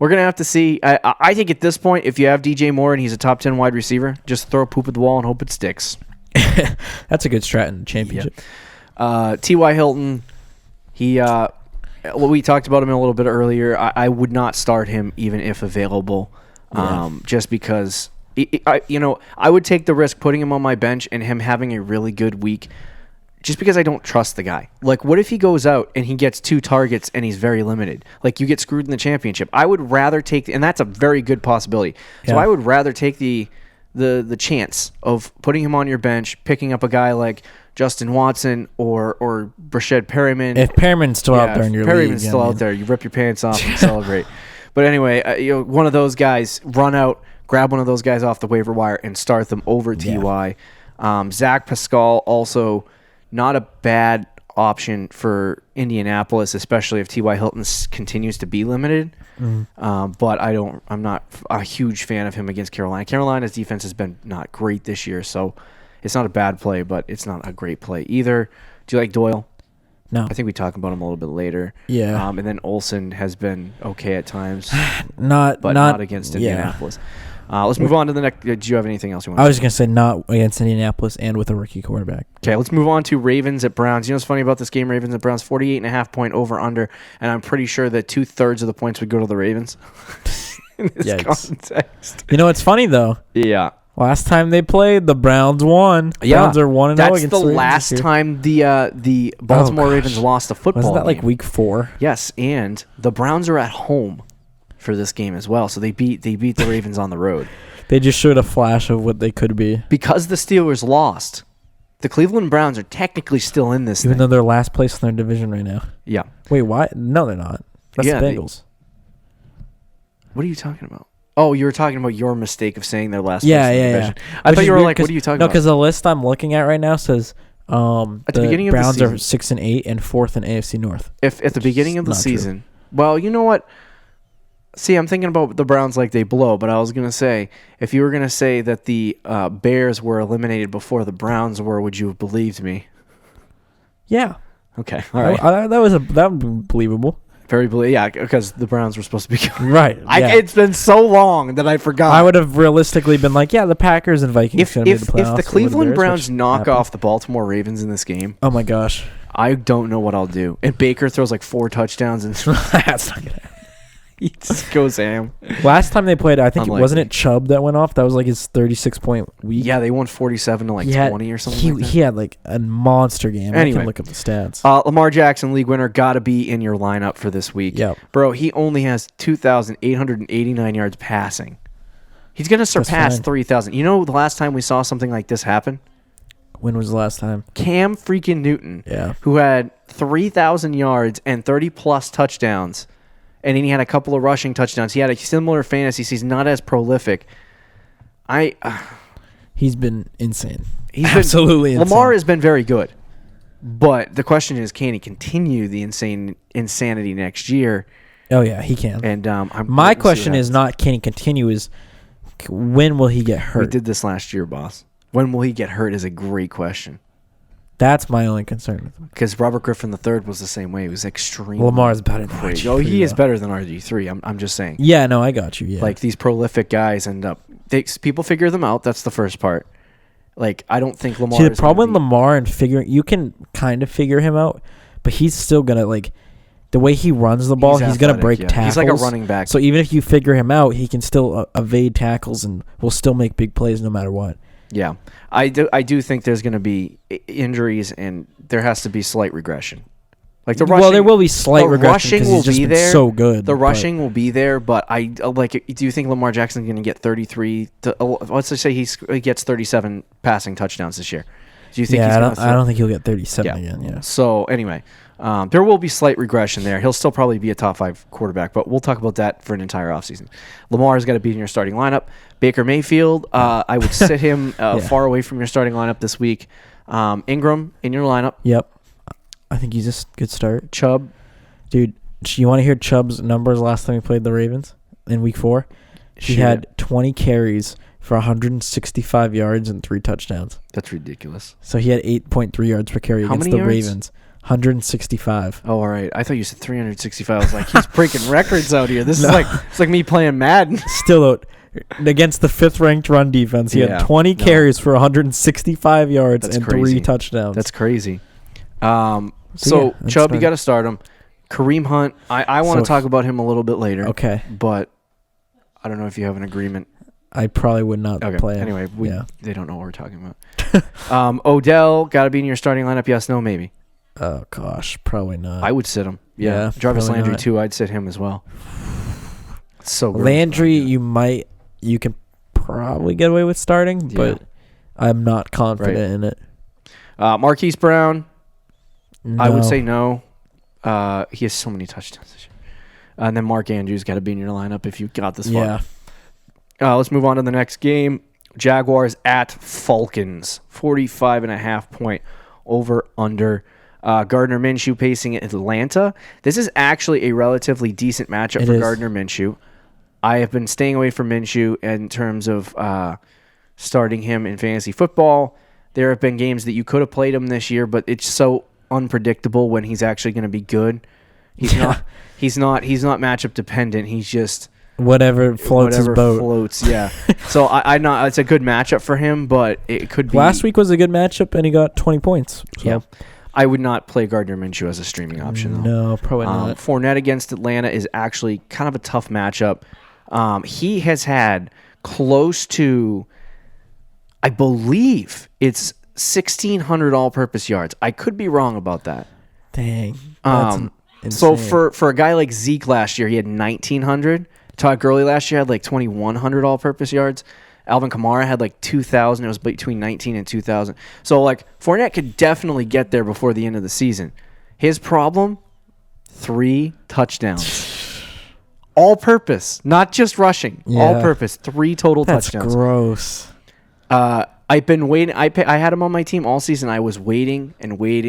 Speaker 2: we're going to have to see. I think at this point, if you have DJ Moore and he's a top 10 wide receiver, just throw a poop at the wall and hope it sticks.
Speaker 3: That's a good strat in the championship.
Speaker 2: T.Y. Hilton, we talked about him a little bit earlier. I would not start him even if available, just because... I would take the risk putting him on my bench and him having a really good week just because I don't trust the guy. Like, what if he goes out and he gets 2 targets and he's very limited? Like, you get screwed in the championship. I would rather take, and that's a very good possibility. So I would rather take the chance of putting him on your bench, picking up a guy like Justin Watson or Brashad Perriman.
Speaker 3: If Perriman's still out there in your league.
Speaker 2: Perriman's still out there. You rip your pants off and celebrate. But anyway, one of those guys, run out, grab one of those guys off the waiver wire and start them over T.Y. Zach Pascal, also not a bad option for Indianapolis, especially if T.Y. Hilton continues to be limited. But I'm not a huge fan of him against Carolina. Carolina's defense has been not great this year, so it's not a bad play, but it's not a great play either. Do you like Doyle?
Speaker 3: No.
Speaker 2: I think we talk about him a little bit later.
Speaker 3: Yeah.
Speaker 2: And then Olsen has been okay at times.
Speaker 3: not
Speaker 2: against Indianapolis. Let's move on to the next. Do you have anything else you want to say?
Speaker 3: I was going to say not against Indianapolis and with a rookie quarterback.
Speaker 2: Okay, let's move on to Ravens at Browns. You know what's funny about this game, Ravens at Browns? 48.5 point over-under, and I'm pretty sure that 2/3 of the points would go to the Ravens in this context.
Speaker 3: You know what's funny, though?
Speaker 2: Yeah.
Speaker 3: Last time they played, the Browns won. Browns are 1-0 against the Ravens.
Speaker 2: That's the last time the Baltimore Ravens lost a football game.
Speaker 3: Wasn't that like week 4?
Speaker 2: Yes, and the Browns are at home for this game as well, so they beat the Ravens on the road.
Speaker 3: They just showed a flash of what they could be.
Speaker 2: Because the Steelers lost, the Cleveland Browns are technically still in this
Speaker 3: Even though they're last place in their division right now.
Speaker 2: Yeah.
Speaker 3: Wait, why? No, they're not. That's the Bengals.
Speaker 2: What are you talking about? Oh, you were talking about your mistake of saying they're last place in the division.
Speaker 3: I
Speaker 2: thought you were like, what are you talking about?
Speaker 3: No, because the list I'm looking at right now says
Speaker 2: at the beginning of the season,
Speaker 3: Browns are 6-8 and 4th in AFC North.
Speaker 2: If at the beginning of the season, well, you know what? See, I'm thinking about the Browns like they blow, but I was going to say, if you were going to say that the Bears were eliminated before the Browns were, would you have believed me?
Speaker 3: Yeah.
Speaker 2: Okay. All right.
Speaker 3: That would be believable.
Speaker 2: Very believable. Yeah, because the Browns were supposed to be good.
Speaker 3: Right. Yeah.
Speaker 2: It's been so long that I forgot.
Speaker 3: I would have realistically been like, yeah, the Packers and Vikings going to be the playoffs.
Speaker 2: If the Cleveland Browns knock off the Baltimore Ravens in this game,
Speaker 3: oh my gosh,
Speaker 2: I don't know what I'll do. And Baker throws like 4 touchdowns and
Speaker 3: that's not going to happen.
Speaker 2: He just goes ham.
Speaker 3: Last time they played, I think wasn't it Chubb that went off? That was like his 36-point week.
Speaker 2: Yeah, they won 47 to 20 or something. Like that.
Speaker 3: He had like a monster game.
Speaker 2: Anyway,
Speaker 3: I can look up the stats.
Speaker 2: Lamar Jackson, league winner, got to be in your lineup for this week.
Speaker 3: Yeah,
Speaker 2: bro, he only has 2,889 yards passing. He's gonna surpass 3,000. You know the last time we saw something like this happen?
Speaker 3: When was the last time?
Speaker 2: Cam freaking Newton.
Speaker 3: Yeah,
Speaker 2: who had 3,000 yards and 30+ touchdowns. And then he had a couple of rushing touchdowns. He had a similar fantasy season, not as prolific.
Speaker 3: He's been insane. Absolutely insane.
Speaker 2: Lamar has been very good. But the question is, can he continue the insanity next year?
Speaker 3: Oh, yeah, he can.
Speaker 2: And
Speaker 3: my question is not can he continue, is when will he get hurt?
Speaker 2: We did this last year, boss. When will he get hurt is a great question.
Speaker 3: That's my only concern.
Speaker 2: Because Robert Griffin III was the same way. He was extremely
Speaker 3: Lamar's better than RG3.
Speaker 2: Oh, he is better than RG3. I'm just saying.
Speaker 3: Yeah, no, I got you. Yeah.
Speaker 2: Like, these prolific guys end up... people figure them out. That's the first part. Like, I don't think Lamar...
Speaker 3: See, the problem with Lamar and figuring... You can kind of figure him out, but he's still going to, like... The way he runs the ball, he's going to break tackles.
Speaker 2: He's like a running back.
Speaker 3: So even if you figure him out, he can still evade tackles and will still make big plays no matter what.
Speaker 2: Yeah. I do think there's going to be injuries, and there has to be slight regression. Like the rushing,
Speaker 3: well, there will be slight regression because he's just been
Speaker 2: there.
Speaker 3: So good.
Speaker 2: The rushing will be there, but I like. Do you think Lamar Jackson's going to get 33? Let's just say he gets 37 passing touchdowns this year. Do you think?
Speaker 3: Yeah, I don't think he'll get 37 again. Yeah.
Speaker 2: So anyway, there will be slight regression there. He'll still probably be a top 5 quarterback, but we'll talk about that for an entire offseason. Lamar's got to be in your starting lineup. Baker Mayfield, I would sit him far away from your starting lineup this week. Ingram in your lineup.
Speaker 3: Yep. I think he's a good start.
Speaker 2: Chubb.
Speaker 3: Dude, you want to hear Chubb's numbers last time he played the Ravens in week 4? He had 20 carries for 165 yards and 3 touchdowns.
Speaker 2: That's ridiculous.
Speaker 3: So he had 8.3 yards per carry against the Ravens. 165.
Speaker 2: Oh, all right. I thought you said 365. I was like, he's breaking records out here. This is it's like me playing Madden.
Speaker 3: Still, though, against the 5th-ranked run defense, he had 20 carries for 165 yards and crazy. 3 touchdowns.
Speaker 2: That's crazy. So Chubb, you got to start him. Kareem Hunt, I want to talk about him a little bit later.
Speaker 3: Okay.
Speaker 2: But I don't know if you have an agreement.
Speaker 3: I probably would not play him.
Speaker 2: Anyway, they don't know what we're talking about. Odell, got to be in your starting lineup. Yes, no, maybe.
Speaker 3: Oh, gosh. Probably not.
Speaker 2: I would sit him. Yeah. Jarvis Landry, too. I'd sit him as well. So
Speaker 3: Landry, you can probably get away with starting, but I'm not confident in it.
Speaker 2: Marquise Brown,
Speaker 3: no.
Speaker 2: I would say no. He has so many touchdowns this year. And then Mark Andrews got to be in your lineup if you got this far. Yeah. Let's move on to the next game. Jaguars at Falcons. 45.5 point over-under. Gardner Minshew pacing Atlanta. This is actually a relatively decent matchup for Gardner Minshew. I have been staying away from Minshew in terms of starting him in fantasy football. There have been games that you could have played him this year, but it's so unpredictable when he's actually going to be good. He's not matchup dependent. He's just
Speaker 3: whatever floats his boat.
Speaker 2: So I know it's a good matchup for him, but it could be.
Speaker 3: Last week was a good matchup, and he got 20 points. So.
Speaker 2: Yeah. I would not play Gardner Minshew as a streaming option, though.
Speaker 3: No, probably not.
Speaker 2: Fournette against Atlanta is actually kind of a tough matchup. He has had close to, I believe, it's 1,600 all-purpose yards. I could be wrong about that.
Speaker 3: Dang. That's
Speaker 2: so for a guy like Zeke last year, he had 1,900. Todd Gurley last year had like 2,100 all-purpose yards. Alvin Kamara had like 2,000. It was between 19 and 2,000. So like Fournette could definitely get there before the end of the season. His problem, 3 touchdowns. All purpose, not just rushing. Yeah. All purpose, 3 total touchdowns.
Speaker 3: That's gross.
Speaker 2: I've been waiting. I had him on my team all season. I was waiting for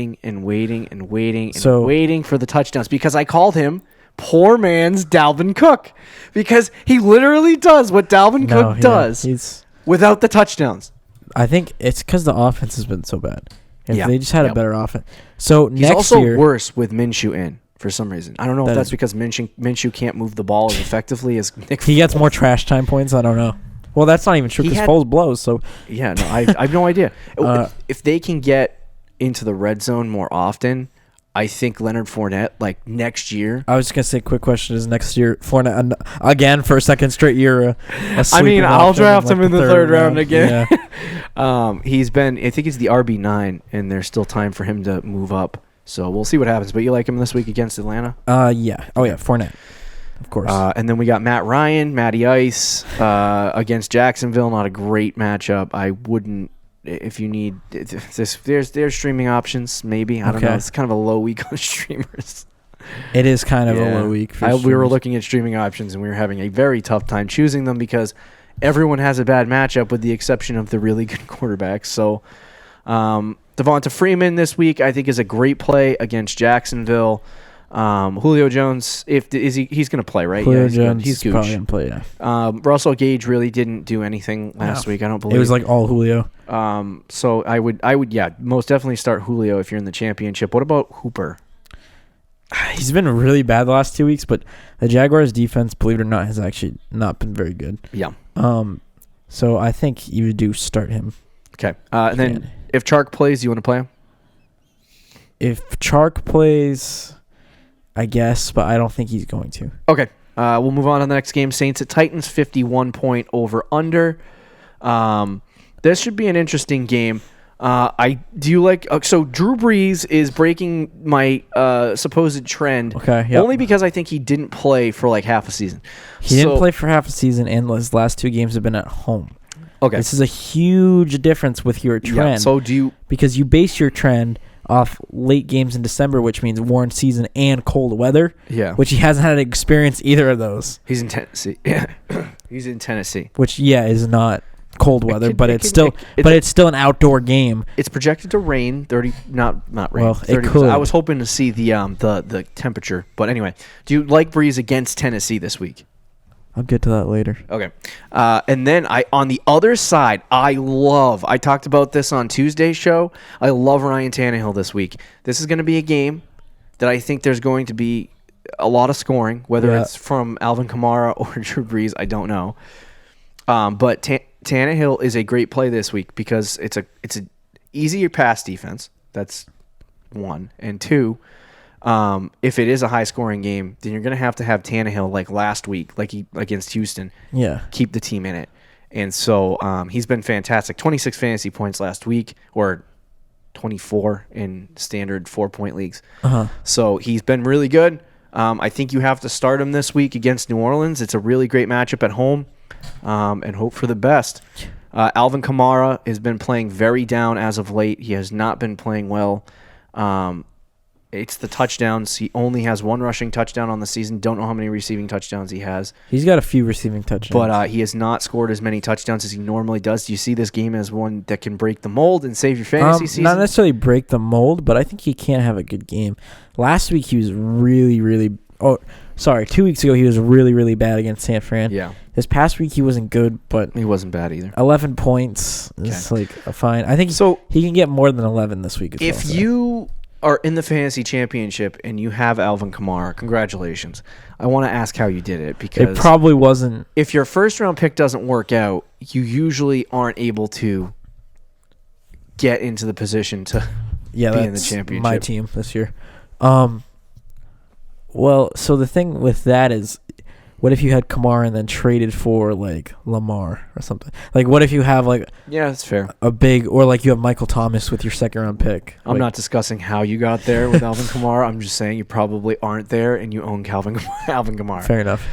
Speaker 2: the touchdowns because I called him poor man's Dalvin Cook because he literally does what Dalvin Cook does without the touchdowns.
Speaker 3: I think it's because the offense has been so bad. If they just had a better offense. So
Speaker 2: he's also worse with Minshew in for some reason. I don't know if that's because Minshew can't move the ball as effectively as Nick.
Speaker 3: He gets more trash time points. I don't know. Well, that's not even true because Foles blows. So
Speaker 2: yeah, no, I have no idea. If they can get into the red zone more often. I think Leonard Fournette, like next year.
Speaker 3: I was just gonna say, quick question: is next year Fournette again for a second straight year?
Speaker 2: I'll draft him in the third round again. Yeah. He's been. I think he's the RB9, and there's still time for him to move up. So we'll see what happens. But you like him this week against Atlanta?
Speaker 3: Yeah. Oh yeah, Fournette, of course.
Speaker 2: And then we got Matty Ice against Jacksonville. Not a great matchup. I wouldn't. If you need there's streaming options, maybe. I don't know. It's kind of a low week on streamers.
Speaker 3: It is kind of a low week for
Speaker 2: we were looking at streaming options, and we were having a very tough time choosing them because everyone has a bad matchup with the exception of the really good quarterbacks. So Devonta Freeman this week, I think, is a great play against Jacksonville. Julio Jones, he's going to play, right?
Speaker 3: Julio
Speaker 2: yeah,
Speaker 3: Jones
Speaker 2: he's
Speaker 3: probably going to play, yeah.
Speaker 2: Russell Gage really didn't do anything last week, I don't believe.
Speaker 3: It was like all Julio.
Speaker 2: So I would, most definitely start Julio if you're in the championship. What about Hooper?
Speaker 3: He's been really bad the last 2 weeks, but the Jaguars' defense, believe it or not, has actually not been very good.
Speaker 2: Yeah.
Speaker 3: So I think you do start him.
Speaker 2: Okay. And then if Chark plays, you want to play him?
Speaker 3: If Chark plays, I guess, but I don't think he's going to.
Speaker 2: Okay. We'll move on to the next game. Saints at Titans, 51-point over-under. This should be an interesting game. So Drew Brees is breaking my supposed trend.
Speaker 3: Okay, yep.
Speaker 2: Only because I think he didn't play for like half a season.
Speaker 3: He didn't play for half a season, and his last 2 games have been at home.
Speaker 2: Okay.
Speaker 3: This is a huge difference with your trend.
Speaker 2: Yeah, so
Speaker 3: because you base your trend off late games in December, which means warm season and cold weather.
Speaker 2: Yeah.
Speaker 3: Which he hasn't had to experience either of those.
Speaker 2: He's in Tennessee. Yeah. He's in Tennessee.
Speaker 3: Which is not cold weather, but it's still an outdoor game.
Speaker 2: It's projected to rain 30, not rain.
Speaker 3: Well,
Speaker 2: 30%.
Speaker 3: it could.
Speaker 2: I was hoping to see the temperature, but anyway, do you like Breeze against Tennessee this week?
Speaker 3: I'll get to that later.
Speaker 2: Okay, and then on the other side, I talked about this on Tuesday's show. I love Ryan Tannehill this week. This is going to be a game that I think there's going to be a lot of scoring, whether it's from Alvin Kamara or Drew Brees, I don't know. But Tannehill is a great play this week because it's a easier pass defense. That's one. And two, if it is a high-scoring game, then you're going to have Tannehill like last week, like he against Houston.
Speaker 3: Yeah.
Speaker 2: Keep the team in it. And so he's been fantastic. 26 fantasy points last week, or 24 in standard 4-point leagues. So he's been really good. I think you have to start him this week against New Orleans. It's a really great matchup at home. And hope for the best. Alvin Kamara has been playing very down as of late. He has not been playing well. It's the touchdowns. He only has 1 rushing touchdown on the season. Don't know how many receiving touchdowns he has.
Speaker 3: He's got a few receiving touchdowns.
Speaker 2: But he has not scored as many touchdowns as he normally does. Do you see this game as one that can break the mold and save your fantasy season?
Speaker 3: Not necessarily break the mold, but I think he can have a good game. Last week he was really, really... 2 weeks ago he was really, really bad against San Fran.
Speaker 2: Yeah.
Speaker 3: This past week he wasn't good, but...
Speaker 2: He wasn't bad either.
Speaker 3: 11 points is like a fine. I think he can get more than 11 this week as well.
Speaker 2: If you are in the fantasy championship and you have Alvin Kamara, congratulations. I want to ask how you did it, because...
Speaker 3: It probably wasn't...
Speaker 2: If your first-round pick doesn't work out, you usually aren't able to get into the position to be in the championship.
Speaker 3: My team this year. Well, so the thing with that is, what if you had Kamara and then traded for, like, Lamar or something? Like, what if you have, like...
Speaker 2: Yeah, that's fair.
Speaker 3: Or, like, you have Michael Thomas with your second-round pick.
Speaker 2: I'm not discussing how you got there with Alvin Kamara. I'm just saying you probably aren't there and you own Alvin Kamara.
Speaker 3: Fair enough.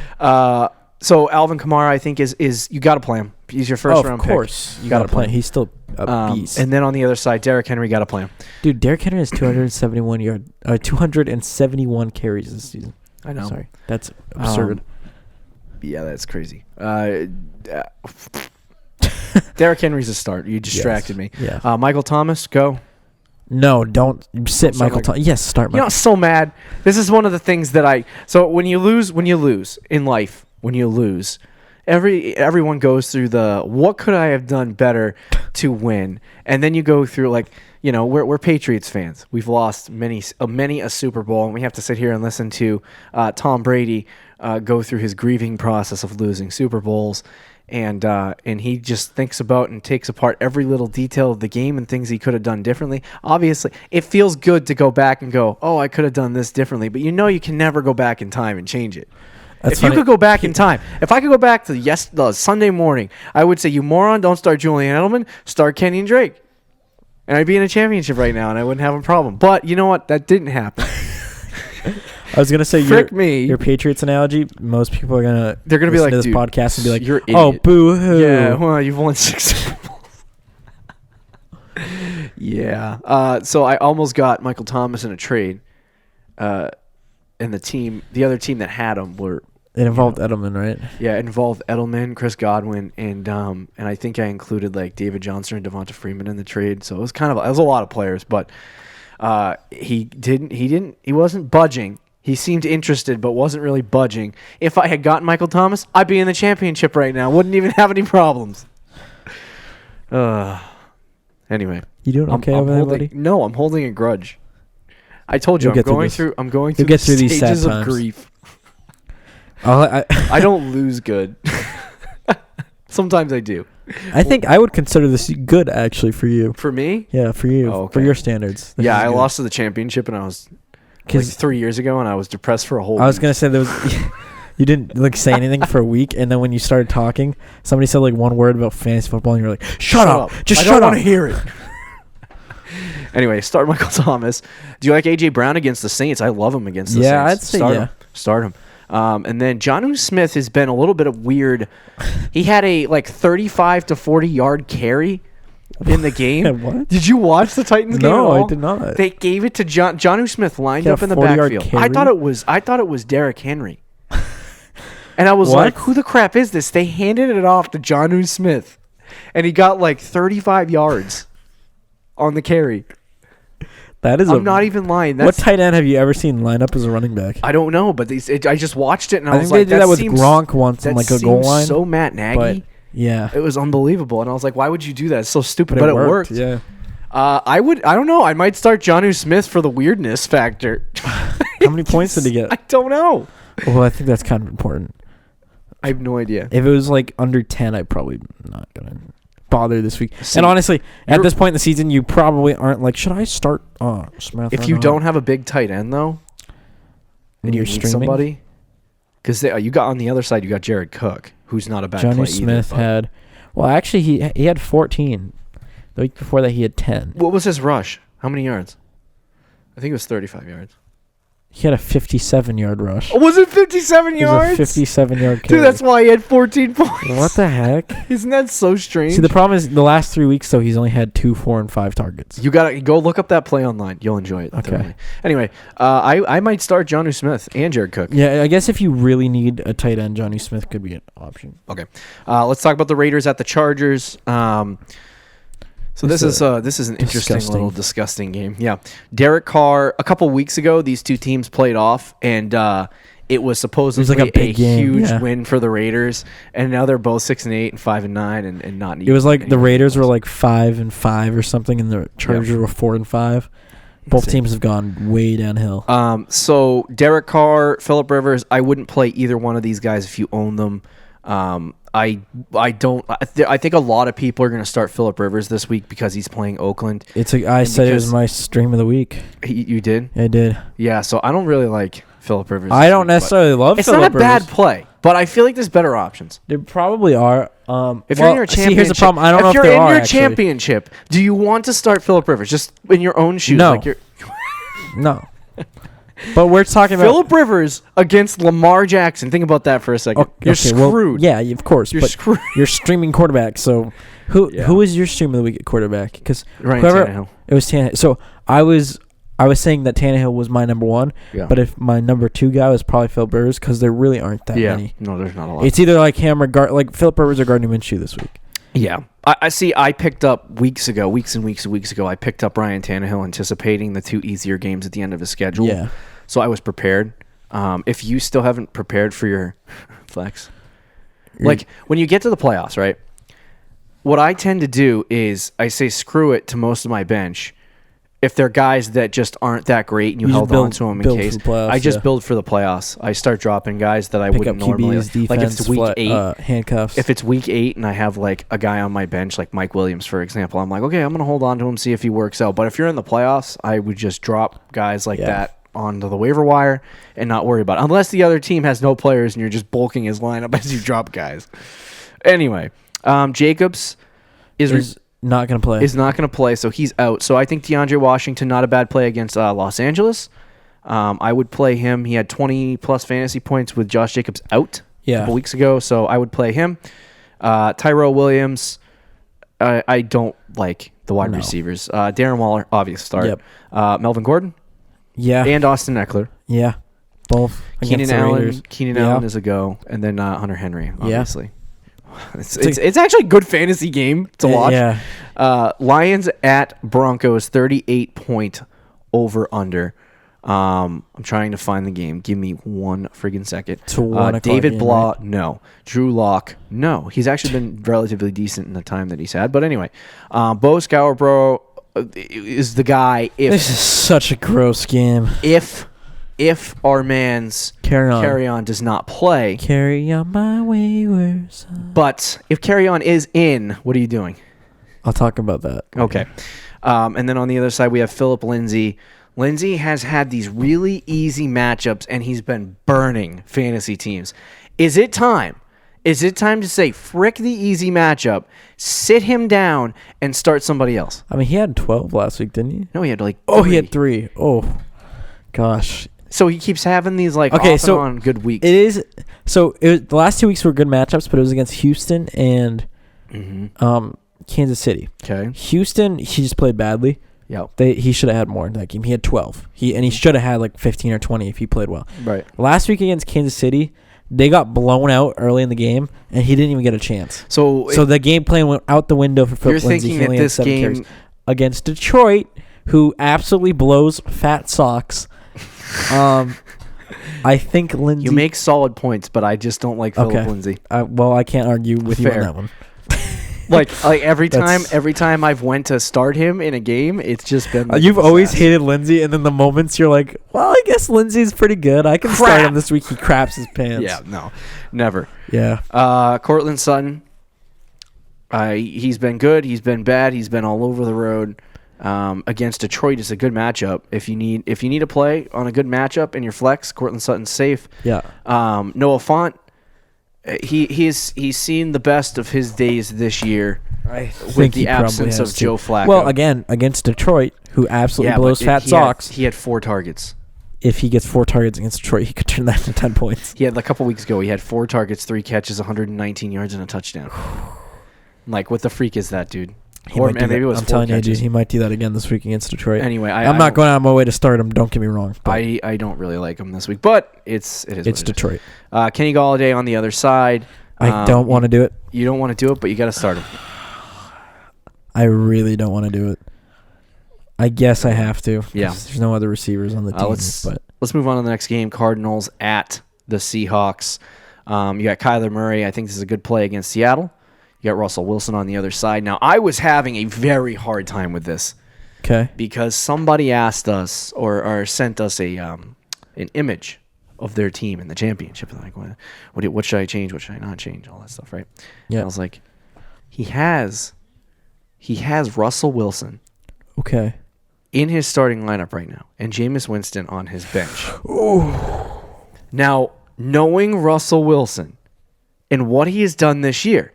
Speaker 2: So Alvin Kamara, I think, is you got to play him. He's your first-round pick.
Speaker 3: Of course. You got to play him. He's still a beast.
Speaker 2: And then on the other side, Derrick Henry, got to play him.
Speaker 3: Dude, Derrick Henry has 271 carries this season.
Speaker 2: I know.
Speaker 3: Sorry. That's absurd.
Speaker 2: Yeah, that's crazy. Derrick Henry's a start. You distracted me.
Speaker 3: Yeah.
Speaker 2: Michael Thomas, go.
Speaker 3: No, don't sit Michael Thomas. Yes, start Michael.
Speaker 2: You know, so mad. This is one of the things that so when you lose in life, everyone goes through the what could I have done better to win, and then you go through, like, you know, we're Patriots fans. We've lost many a Super Bowl, and we have to sit here and listen to Tom Brady go through his grieving process of losing Super Bowls, and he just thinks about and takes apart every little detail of the game and things he could have done differently. Obviously, it feels good to go back and go, oh, I could have done this differently, but you know you can never go back in time and change it. If you could go back in time, if I could go back to the Sunday morning, I would say, you moron, don't start Julian Edelman, start Kenyon Drake. And I'd be in a championship right now, and I wouldn't have a problem. But you know what? That didn't happen.
Speaker 3: I was gonna say
Speaker 2: your
Speaker 3: Patriots analogy. Most people are
Speaker 2: they're gonna be like,
Speaker 3: to this
Speaker 2: dude,
Speaker 3: podcast and be like,
Speaker 2: you're
Speaker 3: oh, boo hoo.
Speaker 2: Yeah, well, you've won 6 Super Bowls. Yeah. So I almost got Michael Thomas in a trade, and the other team that had him were.
Speaker 3: It involved Edelman, right?
Speaker 2: Yeah, it involved Edelman, Chris Godwin, and I think I included like David Johnson and Devonta Freeman in the trade. So it was a lot of players, but he wasn't budging. He seemed interested, but wasn't really budging. If I had gotten Michael Thomas, I'd be in the championship right now. Wouldn't even have any problems. Anyway.
Speaker 3: You doing okay over there, buddy?
Speaker 2: No, I'm holding a grudge. I told you, I'm going through
Speaker 3: the
Speaker 2: stages of grief. I don't lose good. Sometimes I do.
Speaker 3: I think I would consider this good, actually, for you.
Speaker 2: For me?
Speaker 3: Yeah, for you. Oh, okay. For your standards.
Speaker 2: Yeah, I lost to the championship, and I was 3 years ago, and I was depressed for a whole week.
Speaker 3: I was going to say, there was... You didn't say anything for a week, and then when you started talking, somebody said one word about fantasy football, and you're like, shut up. Just shut up. I don't want to hear it.
Speaker 2: Anyway, start Michael Thomas. Do you like A.J. Brown against the Saints? I love him against the Saints.
Speaker 3: Yeah, I'd say
Speaker 2: Start him. And then Jonnu Smith has been a little bit of weird. He had a 35 to 40 yard carry in the game.
Speaker 3: What?
Speaker 2: Did you watch the Titans game at all?
Speaker 3: No, I did not.
Speaker 2: They gave it to Jonnu Smith lined up in the backfield. I thought it was Derrick Henry. And I was like, who the crap is this? They handed it off to Jonnu Smith. And he got 35 yards on the carry. I'm not even lying.
Speaker 3: What tight end have you ever seen line up as a running back?
Speaker 2: I don't know, but I just watched it and I was
Speaker 3: like, they did that with Gronk once on a goal line.
Speaker 2: So Matt Nagy.
Speaker 3: Yeah.
Speaker 2: It was unbelievable. And I was like, why would you do that? It's so stupid, but it worked.
Speaker 3: Yeah.
Speaker 2: I don't know. I might start Jonnu Smith for the weirdness factor.
Speaker 3: How many points did he get?
Speaker 2: I don't know.
Speaker 3: Well, I think that's kind of important.
Speaker 2: I have no idea.
Speaker 3: If it was under 10, I'd probably not going to bother this week. And honestly, at this point in the season, you probably aren't should I start Smith?
Speaker 2: If you don't have a big tight end, though,
Speaker 3: and you're streaming
Speaker 2: somebody, because you got on the other side, you got Jared Cook, who's not a bad player either.
Speaker 3: Jonnu Smith had, actually, he had 14. The week before that, he had 10.
Speaker 2: What was his rush? How many yards? I think it was 35 yards.
Speaker 3: He had a 57-yard rush.
Speaker 2: Oh, was it 57 yards?
Speaker 3: It was a 57-yard carry.
Speaker 2: Dude, that's why he had 14 points.
Speaker 3: What the heck?
Speaker 2: Isn't that so strange?
Speaker 3: See, the problem is the last 3 weeks, though, he's only had 2, 4, and 5 targets.
Speaker 2: You got to go look up that play online. You'll enjoy it.
Speaker 3: Okay.
Speaker 2: Definitely. Anyway, I might start Jonnu Smith and Jared Cook.
Speaker 3: Yeah, I guess if you really need a tight end, Jonnu Smith could be an option.
Speaker 2: Okay. Let's talk about the Raiders at the Chargers. So this is an interesting little disgusting game. Yeah. Derek Carr, a couple weeks ago, these two teams played off, and it was supposedly a huge win for the Raiders, and now they're both 6-8 and 5-9 and not.
Speaker 3: It was the Raiders were 5-5 or something, and the Chargers were 4-5. Both teams have gone way downhill.
Speaker 2: So Derek Carr, Phillip Rivers, I wouldn't play either one of these guys if you own them. I think a lot of people are going to start Phillip Rivers this week because he's playing Oakland.
Speaker 3: I said it was my stream of the week.
Speaker 2: You did?
Speaker 3: I did.
Speaker 2: Yeah, so I don't really like Phillip Rivers.
Speaker 3: I don't necessarily love Phillip Rivers.
Speaker 2: It's not a bad play, but I feel like there's better options.
Speaker 3: There probably are.
Speaker 2: If you're in your championship,
Speaker 3: here's the problem. I don't know if there are.
Speaker 2: If you're in your championship, do you want to start Phillip Rivers just in your own shoes?
Speaker 3: No. No. But we're talking about
Speaker 2: Phillip Rivers against Lamar Jackson. Think about that for a second. You're screwed.
Speaker 3: Well, yeah, of course.
Speaker 2: You're screwed.
Speaker 3: You're streaming quarterback. So who is your stream of the week at quarterback? Because
Speaker 2: Ryan Tannehill.
Speaker 3: It was Tannehill. So I was saying that Tannehill was my number one. Yeah. But if my number two guy was probably Phillip Rivers, because there really aren't that many.
Speaker 2: No, there's not a lot.
Speaker 3: It's either him or Phillip Rivers or Gardner Minshew this week.
Speaker 2: Yeah. I see. I picked up weeks and weeks ago, I picked up Ryan Tannehill anticipating the two easier games at the end of his schedule.
Speaker 3: Yeah.
Speaker 2: So I was prepared. If you still haven't prepared for your flex, when you get to the playoffs, right? What I tend to do is I say screw it to most of my bench. If they're guys that just aren't that great and you held on to them in case, I just build for the playoffs. I start dropping guys that I wouldn't normally.
Speaker 3: Defense,
Speaker 2: if it's week 8,
Speaker 3: handcuffs.
Speaker 2: If it's week 8 and I have a guy on my bench like Mike Williams, for example, I'm like, okay, I'm gonna hold on to him, see if he works out. But if you're in the playoffs, I would just drop guys that onto the waiver wire and not worry about it. Unless the other team has no players and you're just bulking his lineup as you drop guys. Anyway, Jacobs is
Speaker 3: not going to play.
Speaker 2: Is not going to play, so he's out. So I think DeAndre Washington, not a bad play against Los Angeles. I would play him. He had 20-plus fantasy points with Josh Jacobs out a couple weeks ago, so I would play him. Tyrell Williams, I don't like the wide receivers. Darren Waller, obvious start.
Speaker 3: Yep.
Speaker 2: Melvin Gordon.
Speaker 3: Yeah.
Speaker 2: And Austin Eckler.
Speaker 3: Yeah. Both.
Speaker 2: Keenan Allen is a go. And then Hunter Henry, obviously. Yeah. It's actually a good fantasy game to watch.
Speaker 3: Yeah.
Speaker 2: Lions at Broncos, 38-point over-under. I'm trying to find the game. Give me 1 friggin' second.
Speaker 3: It's a 1 o'clock
Speaker 2: David
Speaker 3: game,
Speaker 2: Blah,
Speaker 3: right?
Speaker 2: no. Drew Lock, no. He's actually been relatively decent in the time that he's had. But anyway, Bo Scarborough is the guy.
Speaker 3: This is such a gross game.
Speaker 2: If our man's Carry On does not play.
Speaker 3: Carry on my wayward son.
Speaker 2: But if Carry On is in, what are you doing?
Speaker 3: I'll talk about that.
Speaker 2: Okay. And then on the other side, we have Philip Lindsay. Lindsay has had these really easy matchups, and he's been burning fantasy teams. Is it time? Is it time to say, frick the easy matchup, sit him down, and start somebody else?
Speaker 3: I mean, he had 12 last week, didn't he?
Speaker 2: No, he had like 3.
Speaker 3: Oh, he had 3. Oh, gosh.
Speaker 2: So he keeps having these like off and on good weeks.
Speaker 3: It is. So the last 2 weeks were good matchups, but it was against Houston and Kansas City.
Speaker 2: Okay.
Speaker 3: Houston, he just played badly.
Speaker 2: Yep.
Speaker 3: He should have had more in that game. He had 12. He should have had like 15 or 20 if he played well.
Speaker 2: Right.
Speaker 3: Last week against Kansas City, they got blown out early in the game, and he didn't even get a chance. So the game plan went out the window for Philip Lindsay.
Speaker 2: You're thinking that this game
Speaker 3: against Detroit, who absolutely blows fat socks. I think Lindsay.
Speaker 2: You make solid points, but I just don't like Philip Lindsay.
Speaker 3: Well, I can't argue with you on that one.
Speaker 2: like every time I've went to start him in a game, it's just been. Like
Speaker 3: you've always hated Lindsay, and then the moments you're like, well, I guess Lindsay's pretty good. I can start him this week. He craps his pants.
Speaker 2: Yeah, no, never.
Speaker 3: Yeah.
Speaker 2: Cortland Sutton. He's been good. He's been bad. He's been all over the road. Against Detroit is a good matchup. If you need a play on a good matchup in your flex, Cortland Sutton's safe.
Speaker 3: Yeah.
Speaker 2: Noah Fant, he's seen the best of his days this year with the absence of Joe Flacco.
Speaker 3: Well, again, against Detroit, who absolutely blows fat socks.
Speaker 2: He had 4 targets.
Speaker 3: If he gets 4 targets against Detroit, he could turn that into 10 points.
Speaker 2: He had a couple weeks ago. He had 4 targets, 3 catches, 119 yards, and a touchdown. Like, what the freak is that, dude?
Speaker 3: Maybe it was. I'm telling you, dude, he might do that again this week against Detroit.
Speaker 2: Anyway,
Speaker 3: I'm not going out of my way to start him. Don't get me wrong.
Speaker 2: I don't really like him this week, but it's
Speaker 3: Detroit.
Speaker 2: Kenny Golladay on the other side.
Speaker 3: I don't want to do it.
Speaker 2: You don't want to do it, but you got to start him.
Speaker 3: I really don't want to do it. I guess I have to.
Speaker 2: Yeah.
Speaker 3: There's no other receivers on the team.
Speaker 2: Let's move on to the next game. Cardinals at the Seahawks. You got Kyler Murray. I think this is a good play against Seattle. You got Russell Wilson on the other side. Now, I was having a very hard time with this.
Speaker 3: Okay.
Speaker 2: Because somebody asked us or sent us an image of their team in the championship. And like, what should I change? What should I not change? All that stuff, right?
Speaker 3: Yeah.
Speaker 2: And I was like, he has Russell Wilson.
Speaker 3: Okay.
Speaker 2: In his starting lineup right now, and Jameis Winston on his bench.
Speaker 3: Ooh.
Speaker 2: Now, knowing Russell Wilson and what he has done this year,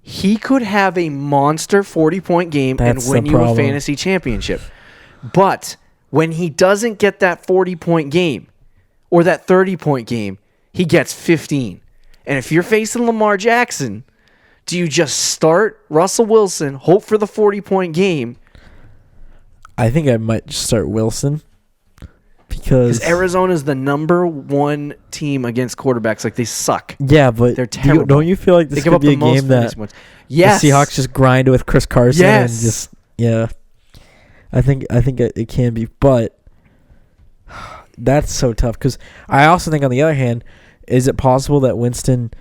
Speaker 2: he could have a monster 40-point game and win you a fantasy championship. But when he doesn't get that 40-point game or that 30-point game, he gets 15. And if you're facing Lamar Jackson, do you just start Russell Wilson, hope for the 40-point game?
Speaker 3: I think I might just start Wilson. Because
Speaker 2: Arizona's the number 1 team against quarterbacks. Like, they suck.
Speaker 3: Yeah, but
Speaker 2: they're terrible.
Speaker 3: Don't you feel like this could be a game that the Seahawks just grind with Chris Carson and just I think it can be, but that's so tough. Because I also think on the other hand, is it possible that Winston,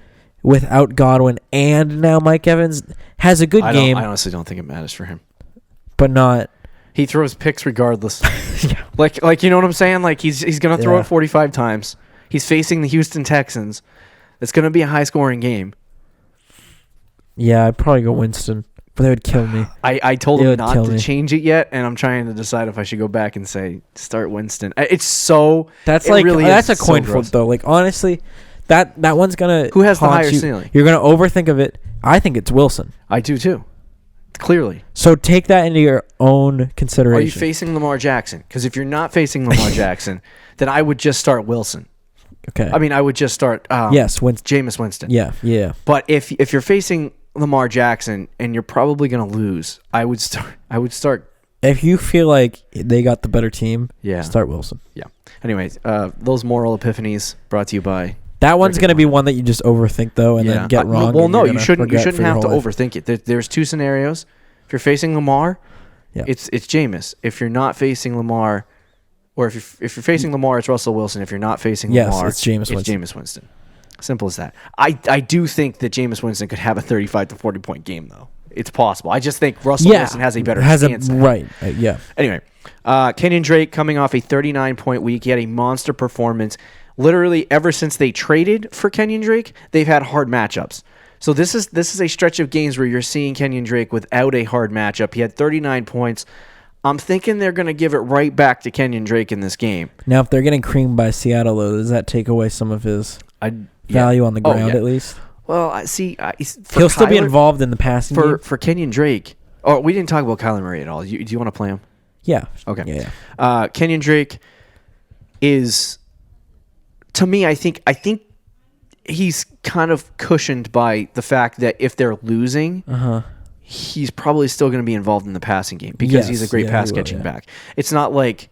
Speaker 3: without Godwin and now Mike Evans, has a good game?
Speaker 2: I honestly don't think it matters for him,
Speaker 3: but not.
Speaker 2: He throws picks regardless. Yeah. Like you know what I'm saying? Like he's gonna throw it 45 times. He's facing the Houston Texans. It's gonna be a high scoring game.
Speaker 3: Yeah, I'd probably go Winston, but they would kill me.
Speaker 2: I told him not to change it yet, and I'm trying to decide if I should go back and say start Winston. It's so that's
Speaker 3: a coin flip though. Like honestly, that one's gonna
Speaker 2: who has the higher ceiling?
Speaker 3: You're gonna overthink of it. I think it's Wilson.
Speaker 2: I do too. Clearly.
Speaker 3: So take that into your own consideration.
Speaker 2: Are you facing Lamar Jackson? Because if you're not facing Lamar Jackson, then I would just start Wilson.
Speaker 3: Okay.
Speaker 2: I mean, I would just start Jameis Winston.
Speaker 3: Yeah.
Speaker 2: But if you're facing Lamar Jackson and you're probably going to lose, I would start.
Speaker 3: If you feel like they got the better team, start Wilson.
Speaker 2: Yeah. Anyways, those moral epiphanies brought to you by.
Speaker 3: That one's going to be one that you just overthink, though, and then get wrong.
Speaker 2: Well, no, you shouldn't have to overthink it. There's 2 scenarios. If you're facing Lamar, it's Jameis. If you're not facing Lamar, Or if you're facing Lamar, it's Russell Wilson. If you're not facing Lamar,
Speaker 3: it's Jameis
Speaker 2: Winston. Simple as that. I do think that Jameis Winston could have a 35 to 40 point game though. It's possible. I just think Russell Wilson has a better chance.
Speaker 3: Yeah.
Speaker 2: Anyway, Kenyon Drake coming off a 39-point week. He had a monster performance. Literally ever since they traded for Kenyon Drake, they've had hard matchups. So this is a stretch of games where you're seeing Kenyon Drake without a hard matchup. He had 39 points. I'm thinking they're going to give it right back to Kenyon Drake in this game.
Speaker 3: Now, if they're getting creamed by Seattle, though, does that take away some of his value on the ground at least?
Speaker 2: Well, I see.
Speaker 3: He'll still be involved in the passing game.
Speaker 2: For Kenyon Drake. Oh, we didn't talk about Kyler Murray at all. Do you want to play him?
Speaker 3: Yeah.
Speaker 2: Okay.
Speaker 3: Yeah.
Speaker 2: Kenyon Drake is, to me, I think he's kind of cushioned by the fact that if they're losing, he's probably still going to be involved in the passing game because he's a great pass-catching back. It's not like,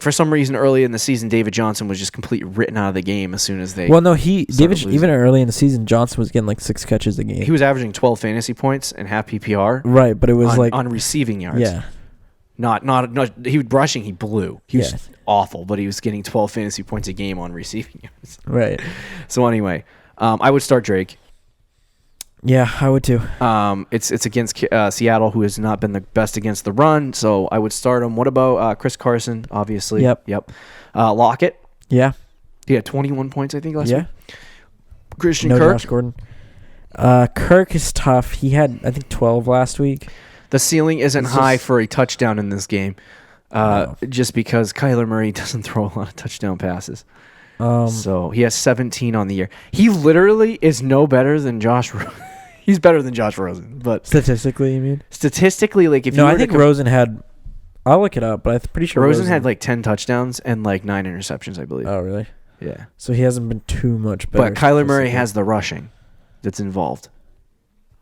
Speaker 2: for some reason early in the season, David Johnson was just completely written out of the game as soon as they.
Speaker 3: Well, no, even early in the season, Johnson was getting like 6 catches a game.
Speaker 2: He was averaging 12 fantasy points and half PPR.
Speaker 3: Right, but it was
Speaker 2: on receiving yards.
Speaker 3: Yeah.
Speaker 2: Not he was rushing, he blew. He was awful, but he was getting 12 fantasy points a game on receiving yards.
Speaker 3: Right.
Speaker 2: So anyway, I would start Drake.
Speaker 3: Yeah, I would too.
Speaker 2: It's against Seattle, who has not been the best against the run, so I would start him. What about Chris Carson, obviously? Yep. Lockett.
Speaker 3: Yeah.
Speaker 2: He had 21 points, I think, last week. Christian
Speaker 3: Kirk.
Speaker 2: Kirk.
Speaker 3: Josh Gordon. Kirk is tough. He had, I think, 12 last week.
Speaker 2: The ceiling isn't high for a touchdown in this game, just because Kyler Murray doesn't throw a lot of touchdown passes. So he has 17 on the year. He literally is no better than Josh Rosen. He's better than Josh Rosen. But
Speaker 3: statistically, you mean?
Speaker 2: Statistically, like if
Speaker 3: I think Rosen had. I'll look it up, but I'm pretty sure
Speaker 2: Rosen had like 10 touchdowns and like 9 interceptions, I believe.
Speaker 3: Oh, really?
Speaker 2: Yeah.
Speaker 3: So he hasn't been too much better.
Speaker 2: But Kyler Murray has the rushing that's involved.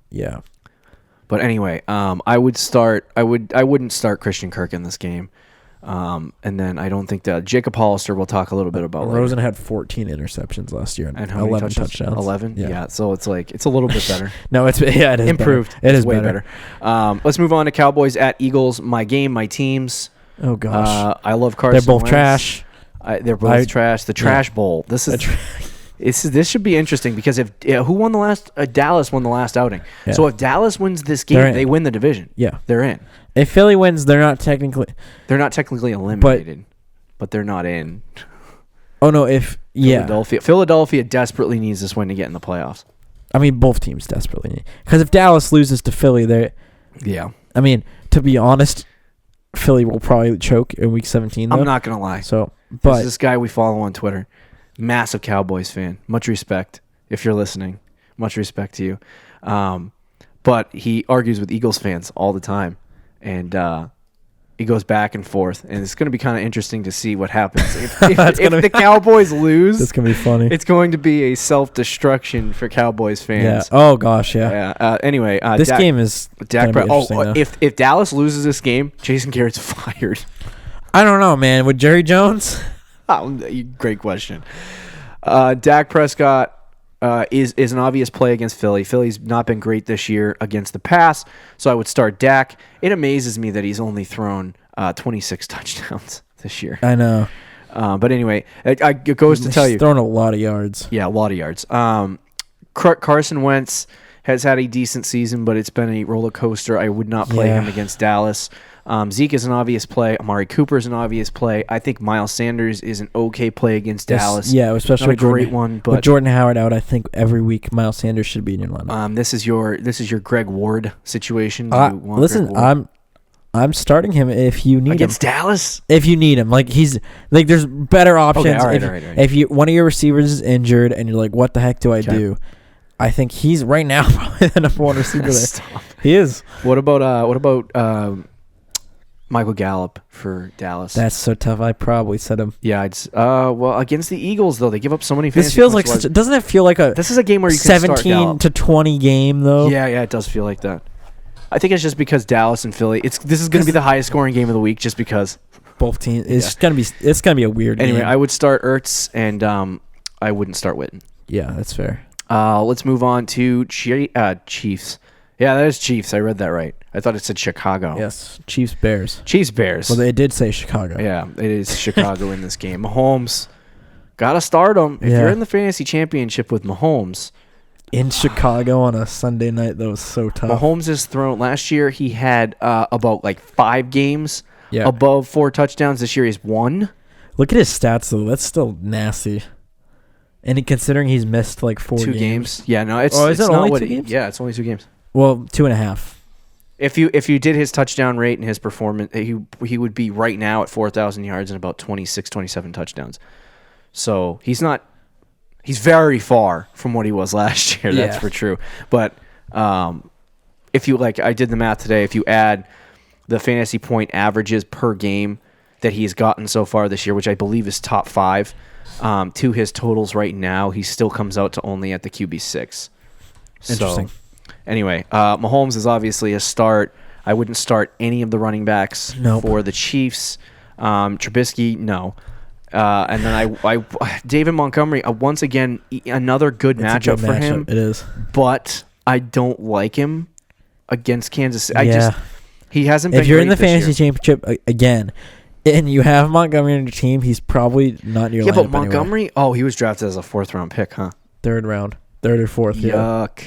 Speaker 3: Yeah.
Speaker 2: But anyway, I wouldn't start Christian Kirk in this game. And then I don't think that Jacob Hollister we'll talk a little bit about later.
Speaker 3: Rosen had 14 interceptions last year and
Speaker 2: how
Speaker 3: 11 touchdowns.
Speaker 2: 11? Yeah. So it's a little bit better.
Speaker 3: No, it is
Speaker 2: improved.
Speaker 3: Better. It is
Speaker 2: way
Speaker 3: better.
Speaker 2: Let's move on to Cowboys at Eagles. My game, my teams.
Speaker 3: Oh gosh.
Speaker 2: I love Carson.
Speaker 3: They're both
Speaker 2: Wentz.
Speaker 3: Trash.
Speaker 2: They're both trash. The Trash Bowl. This should be interesting because if who won the last? Dallas won the last outing. Yeah. So if Dallas wins this game, they win the division.
Speaker 3: Yeah,
Speaker 2: they're in.
Speaker 3: If Philly wins, they're not technically
Speaker 2: eliminated, but they're not in.
Speaker 3: Oh no!
Speaker 2: Philadelphia desperately needs this win to get in the playoffs.
Speaker 3: I mean, both teams desperately need, because if Dallas loses to Philly, I mean, to be honest, Philly will probably choke in Week 17. Though.
Speaker 2: I'm not gonna lie.
Speaker 3: So, but
Speaker 2: this guy we follow on Twitter. Massive Cowboys fan. Much respect if you're listening. Much respect to you. But he argues with Eagles fans all the time. And he goes back and forth. And it's going to be kind of interesting to see what happens. If the Cowboys lose,
Speaker 3: that's going to be funny.
Speaker 2: It's going to be a self-destruction for Cowboys fans.
Speaker 3: Yeah. Oh, gosh, yeah.
Speaker 2: Anyway.
Speaker 3: This game is Dak
Speaker 2: if Dallas loses this game, Jason Garrett's fired.
Speaker 3: I don't know, man. With Jerry Jones?
Speaker 2: Great question. Dak Prescott is an obvious play against Philly. Philly's not been great this year against the pass, so I would start Dak. It amazes me that he's only thrown 26 touchdowns this year.
Speaker 3: I know.
Speaker 2: But anyway, it goes to tell you.
Speaker 3: He's thrown a lot of yards.
Speaker 2: Yeah, a lot of yards. Carson Wentz has had a decent season, but it's been a roller coaster. I would not play him against Dallas. Zeke is an obvious play. Amari Cooper is an obvious play. I think Miles Sanders is an okay play against Dallas.
Speaker 3: Yeah, especially
Speaker 2: not a great one. But
Speaker 3: with Jordan Howard out, I think every week Miles Sanders should be in your lineup.
Speaker 2: This is your Greg Ward situation.
Speaker 3: Listen, I'm starting him if you need
Speaker 2: against
Speaker 3: him.
Speaker 2: Dallas.
Speaker 3: If you need him, he's there's better options.
Speaker 2: Okay, all right.
Speaker 3: If one of your receivers is injured and you're like, what the heck do I do? I think he's right now probably the number one receiver there. He is.
Speaker 2: What about Michael Gallup for Dallas?
Speaker 3: That's so tough. I probably said him.
Speaker 2: Yeah, well against the Eagles though, they give up so many.
Speaker 3: This feels like doesn't it feel like
Speaker 2: this is a game where you can start
Speaker 3: 17 to 20 game though?
Speaker 2: Yeah, it does feel like that. I think it's just because Dallas and Philly. This is going to be the highest scoring game of the week, just because
Speaker 3: both teams. It's gonna be a weird.
Speaker 2: Anyway,
Speaker 3: game.
Speaker 2: I would start Ertz and I wouldn't start Witten.
Speaker 3: Yeah, that's fair.
Speaker 2: Let's move on to Chiefs. Yeah, that is Chiefs. I read that right. I thought it said Chicago.
Speaker 3: Yes, Chiefs-Bears.
Speaker 2: Chiefs-Bears.
Speaker 3: Well, they did say Chicago.
Speaker 2: Yeah, it is Chicago in this game. Mahomes, got to start him. If you're in the fantasy championship with Mahomes.
Speaker 3: In Chicago on a Sunday night, that was so tough.
Speaker 2: Mahomes is thrown. Last year, he had about 5 games above 4 touchdowns. This year, he's 1.
Speaker 3: Look at his stats, though. That's still nasty. And considering he's missed 4 games.
Speaker 2: Yeah, no, it's
Speaker 3: is it
Speaker 2: not
Speaker 3: only
Speaker 2: what
Speaker 3: 2 games?
Speaker 2: Yeah, it's only 2 games.
Speaker 3: Well, 2.5.
Speaker 2: If you did his touchdown rate and his performance, he would be right now at 4,000 yards and about 26, 27 touchdowns. So he's very far from what he was last year. That's for true. But if you I did the math today. If you add the fantasy point averages per game that he's gotten so far this year, which I believe is top 5, to his totals right now, he still comes out to only at the QB6.
Speaker 3: Interesting.
Speaker 2: So, anyway, Mahomes is obviously a start. I wouldn't start any of the running backs for the Chiefs. Trubisky, no. And then I David Montgomery, once again, another good matchup for him.
Speaker 3: It is.
Speaker 2: But I don't like him against Kansas City. He hasn't been.
Speaker 3: If you're in the fantasy championship again, and you have Montgomery on your team, he's probably not in your lineup. Yeah, but
Speaker 2: Montgomery, he was drafted as a 4th-round pick, huh?
Speaker 3: 3rd round. 3rd or 4th.
Speaker 2: Yuck.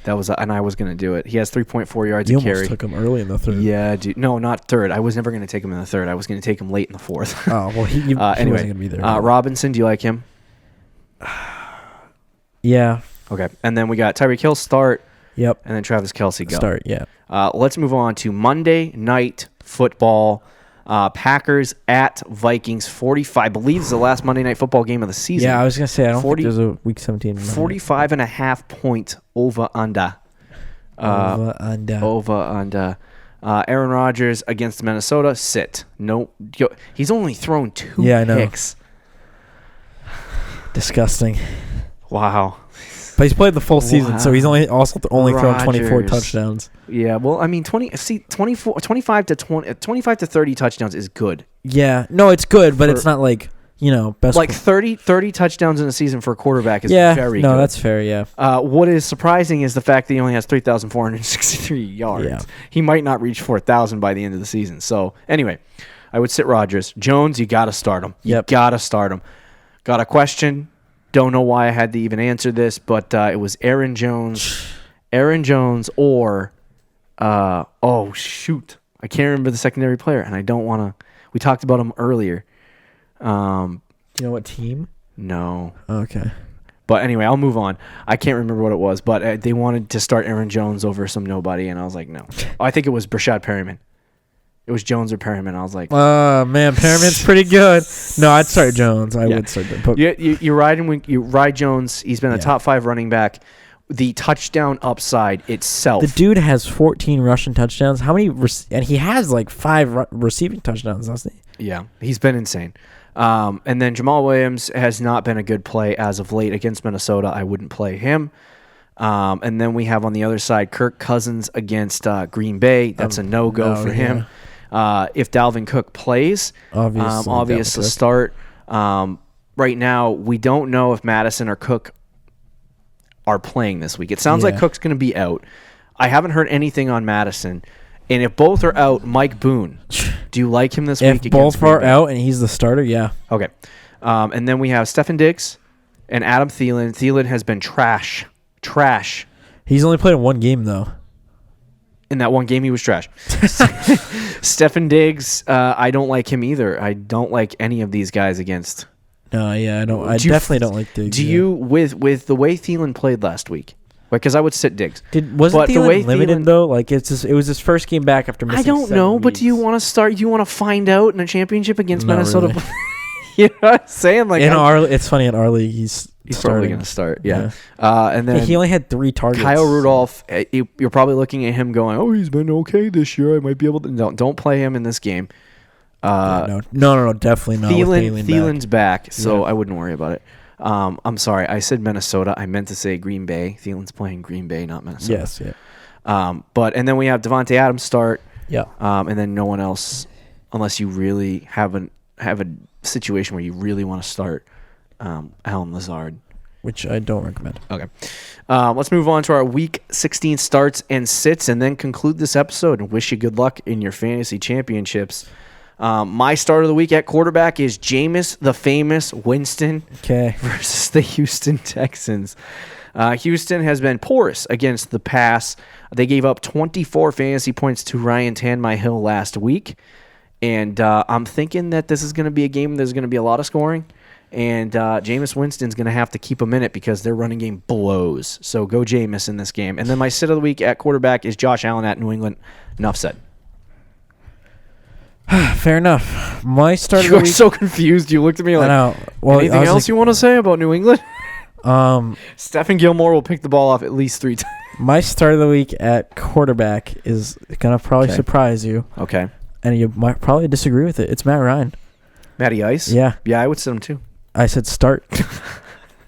Speaker 2: That was, and I was going to do it. He has 3.4 yards
Speaker 3: you
Speaker 2: a carry.
Speaker 3: You almost took him early in the 3rd.
Speaker 2: Yeah, dude. No, not 3rd. I was never going to take him in the 3rd. I was going to take him late in the 4th.
Speaker 3: Oh, well, he
Speaker 2: anyway,
Speaker 3: wasn't going to be there.
Speaker 2: Robinson, do you like him?
Speaker 3: Yeah.
Speaker 2: Okay. And then we got Tyreek Hill start.
Speaker 3: Yep.
Speaker 2: And then Travis Kelce go.
Speaker 3: Start, yeah.
Speaker 2: Let's move on to Monday Night Football. Packers at Vikings, 45. I believe is the last Monday Night Football game of the season.
Speaker 3: Yeah, I was going to say, I don't think there's a Week 17.
Speaker 2: 45.5 point over-under. Over-under. Aaron Rodgers against Minnesota, sit. No, he's only thrown 2 picks.
Speaker 3: Disgusting.
Speaker 2: Wow.
Speaker 3: But he's played the full season, so he's only thrown 24 touchdowns.
Speaker 2: Yeah, well, I mean, 25 to 30 touchdowns is good.
Speaker 3: Yeah, no, it's good, but it's not best.
Speaker 2: 30 touchdowns in a season for a quarterback is very good.
Speaker 3: No, that's fair, yeah.
Speaker 2: What is surprising is the fact that he only has 3,463 yards. Yeah. He might not reach 4,000 by the end of the season. So, anyway, I would sit Rodgers. Jones, you got to start him. You got to start him. Got a question. Don't know why I had to even answer this, but it was Aaron Jones. Aaron Jones or, I can't remember the secondary player, and I don't want to. We talked about him earlier.
Speaker 3: Do you know what team?
Speaker 2: No.
Speaker 3: Okay.
Speaker 2: But anyway, I'll move on. I can't remember what it was, but they wanted to start Aaron Jones over some nobody, and I was like, no. I think it was Brashad Perryman. It was Jones or Perryman. I was like,
Speaker 3: oh, man, Perryman's pretty good. No, I'd start Jones. I would start him.
Speaker 2: You ride Jones. He's been a top 5 running back. The touchdown upside itself.
Speaker 3: The dude has 14 rushing touchdowns. How many? And he has 5 receiving touchdowns, doesn't he?
Speaker 2: Yeah, he's been insane. And then Jamal Williams has not been a good play as of late against Minnesota. I wouldn't play him. And then we have on the other side Kirk Cousins against Green Bay. That's a no-go for him. If Dalvin Cook plays, obviously start. Right now, we don't know if Madison or Cook are playing this week. It sounds like Cook's going to be out. I haven't heard anything on Madison. And if both are out, Mike Boone, do you like him this week?
Speaker 3: If both are out and he's the starter, yeah.
Speaker 2: Okay. And then we have Stefon Diggs and Adam Thielen. Thielen has been trash.
Speaker 3: He's only played in 1 game, though.
Speaker 2: In that 1 game, he was trash. Stefon Diggs, I don't like him either. I don't like any of these guys against.
Speaker 3: No, yeah, I don't. I definitely don't like Diggs.
Speaker 2: Do you, with the way Thielen played last week? Because I would sit Diggs.
Speaker 3: Wasn't Thielen limited though? It was his first game back after missing 7 weeks.
Speaker 2: I don't know, but do you want to start? Do you want to find out in a championship against Minnesota?
Speaker 3: Really.
Speaker 2: You know what I'm saying?
Speaker 3: It's funny in our league he's
Speaker 2: probably going to start. Yeah. And then
Speaker 3: he only had 3 targets.
Speaker 2: Kyle Rudolph, you're probably looking at him going, "Oh, he's been okay this year. I might be able to." No, don't play him in this game.
Speaker 3: No, definitely not.
Speaker 2: Thielen's back, so I wouldn't worry about it. I'm sorry, I said Minnesota. I meant to say Green Bay. Thielen's playing Green Bay, not Minnesota.
Speaker 3: Yes, yeah.
Speaker 2: And then we have Devontae Adams start.
Speaker 3: Yeah.
Speaker 2: And then no one else, unless you really have a situation where you really want to start Allen Lazard.
Speaker 3: which I don't recommend.
Speaker 2: Okay. Let's move on to our Week 16 starts and sits, and then conclude this episode and wish you good luck in your fantasy championships. My start of the week at quarterback is Jameis, the famous Winston, versus the Houston Texans. Houston has been porous against the pass. They gave up 24 fantasy points to Ryan Tannehill last week. And I'm thinking that this is going to be a game where there's going to be a lot of scoring. And Jameis Winston's going to have to keep them in it because their running game blows. So go Jameis in this game. And then my sit of the week at quarterback is Josh Allen at New England. Enough said.
Speaker 3: Fair enough. My start of
Speaker 2: You
Speaker 3: the
Speaker 2: were
Speaker 3: week.
Speaker 2: so confused. You looked at me like,
Speaker 3: I know. Well,
Speaker 2: anything else you want to say about New England? Stephen Gilmore will pick the ball off at least 3 times.
Speaker 3: My start of the week at quarterback is going to probably surprise you.
Speaker 2: Okay.
Speaker 3: And you might probably disagree with it. It's Matt Ryan.
Speaker 2: Matty Ice?
Speaker 3: Yeah.
Speaker 2: Yeah, I would sit him too.
Speaker 3: I said start.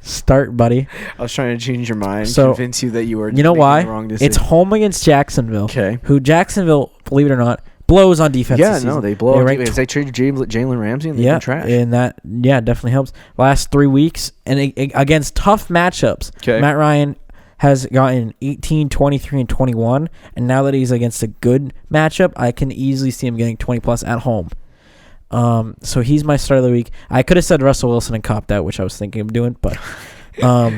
Speaker 3: Start, buddy.
Speaker 2: I was trying to change your mind,
Speaker 3: so,
Speaker 2: convince you that you were
Speaker 3: making the
Speaker 2: wrong decision.
Speaker 3: It's home against Jacksonville.
Speaker 2: Okay.
Speaker 3: Who Jacksonville, believe it or not, blows on defense.
Speaker 2: Yeah, no, they blow. They traded Jalen Ramsey and they've been trash.
Speaker 3: And that definitely helps. Last 3 weeks and against tough matchups, Matt Ryan has gotten 18, 23, and 21. And now that he's against a good matchup, I can easily see him getting 20 plus at home. So he's my start of the week. I could have said Russell Wilson and copped out, which I was thinking of doing, but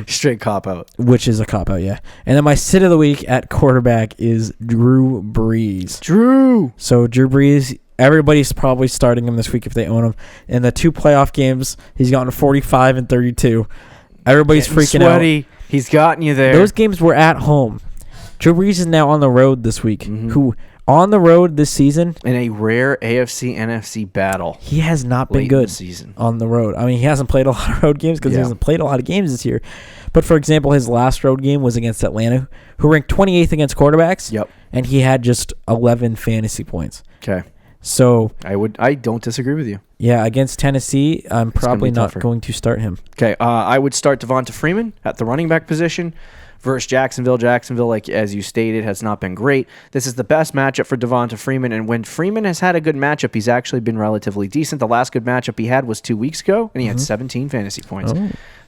Speaker 2: straight cop out,
Speaker 3: which is a cop out, yeah. And then my sit of the week at quarterback is Drew Brees. So Drew Brees, everybody's probably starting him this week if they own him. In the 2 playoff games, he's gotten 45 and 32. Everybody's freaking
Speaker 2: sweaty. Out. He's gotten you there.
Speaker 3: Those games were at home. Drew Brees is now on the road this week. Who on the road this season
Speaker 2: in a rare AFC NFC battle.
Speaker 3: He has not been good
Speaker 2: season
Speaker 3: on the road. I mean, he hasn't played a lot of road games because he hasn't played a lot of games this year. But for example, his last road game was against Atlanta, who ranked 28th against quarterbacks.
Speaker 2: Yep.
Speaker 3: And he had just 11 fantasy points.
Speaker 2: Okay.
Speaker 3: So
Speaker 2: I don't disagree with you.
Speaker 3: Yeah, against Tennessee, I'm probably not going to start him.
Speaker 2: Okay. I would start Devonta Freeman at the running back position. Versus Jacksonville. Jacksonville, like as you stated, has not been great. This is the best matchup for Devonta Freeman, and when Freeman has had a good matchup, he's actually been relatively decent. The last good matchup he had was 2 weeks ago, and he had 17 fantasy points.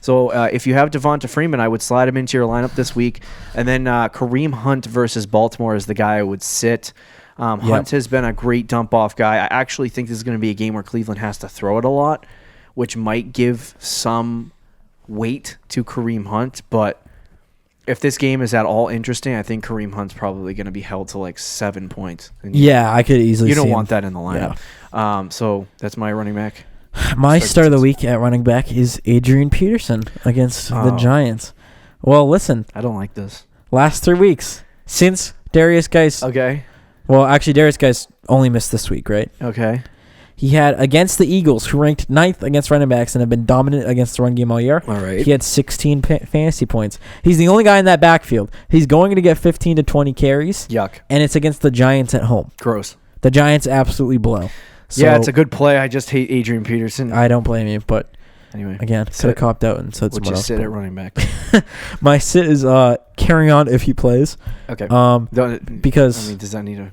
Speaker 2: So if you have Devonta Freeman, I would slide him into your lineup this week. And then Kareem Hunt versus Baltimore is the guy I would sit. Hunt has been a great dump-off guy. I actually think this is going to be a game where Cleveland has to throw it a lot, which might give some weight to Kareem Hunt, but if this game is at all interesting, I think Kareem Hunt's probably going to be held to like 7 points.
Speaker 3: Yeah, I could easily see
Speaker 2: You don't
Speaker 3: him.
Speaker 2: want that in the lineup. Yeah. So that's my running back.
Speaker 3: My start of the week at running back is Adrian Peterson against the Giants. Well, listen.
Speaker 2: I don't like this.
Speaker 3: Last 3 weeks since Darius Geis.
Speaker 2: Okay.
Speaker 3: Well, actually, Darius Geis only missed this week, right?
Speaker 2: Okay.
Speaker 3: He had against the Eagles, who ranked 9th against running backs and have been dominant against the run game all year.
Speaker 2: All right.
Speaker 3: He had 16 fantasy points. He's the only guy in that backfield. He's going to get 15 to 20 carries.
Speaker 2: Yuck.
Speaker 3: And it's against the Giants at home.
Speaker 2: Gross.
Speaker 3: The Giants absolutely blow. So,
Speaker 2: yeah, it's a good play. I just hate Adrian Peterson.
Speaker 3: I don't blame you, but
Speaker 2: anyway,
Speaker 3: again, could have copped out and said someone else.
Speaker 2: Would you sit at running back?
Speaker 3: My sit is carry on if he plays.
Speaker 2: Okay.
Speaker 3: Because
Speaker 2: I mean, does that need a?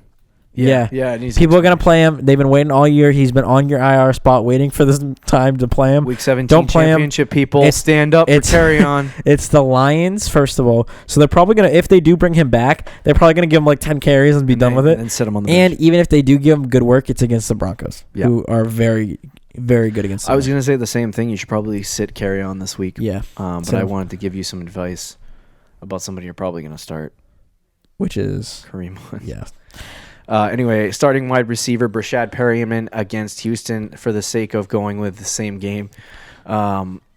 Speaker 3: Yeah.
Speaker 2: It needs
Speaker 3: people are going to play him. They've been waiting all year. He's been on your IR spot waiting for this time to play him.
Speaker 2: Week 17
Speaker 3: Don't play
Speaker 2: championship, people. Stand up for carry on.
Speaker 3: It's the Lions, first of all. So they're probably going to, if they do bring him back, they're probably going to give him like 10 carries and be done with it.
Speaker 2: And sit him on the bench.
Speaker 3: And even if they do give him good work, it's against the Broncos, who are very, very good against them.
Speaker 2: I was going to say the same thing. You should probably sit carry on this week.
Speaker 3: Yeah.
Speaker 2: But I wanted to give you some advice about somebody you're probably going to start.
Speaker 3: Which is?
Speaker 2: Kareem Hunt.
Speaker 3: Yeah.
Speaker 2: Anyway, starting wide receiver, Brashad Perriman against Houston for the sake of going with the same game. Perriman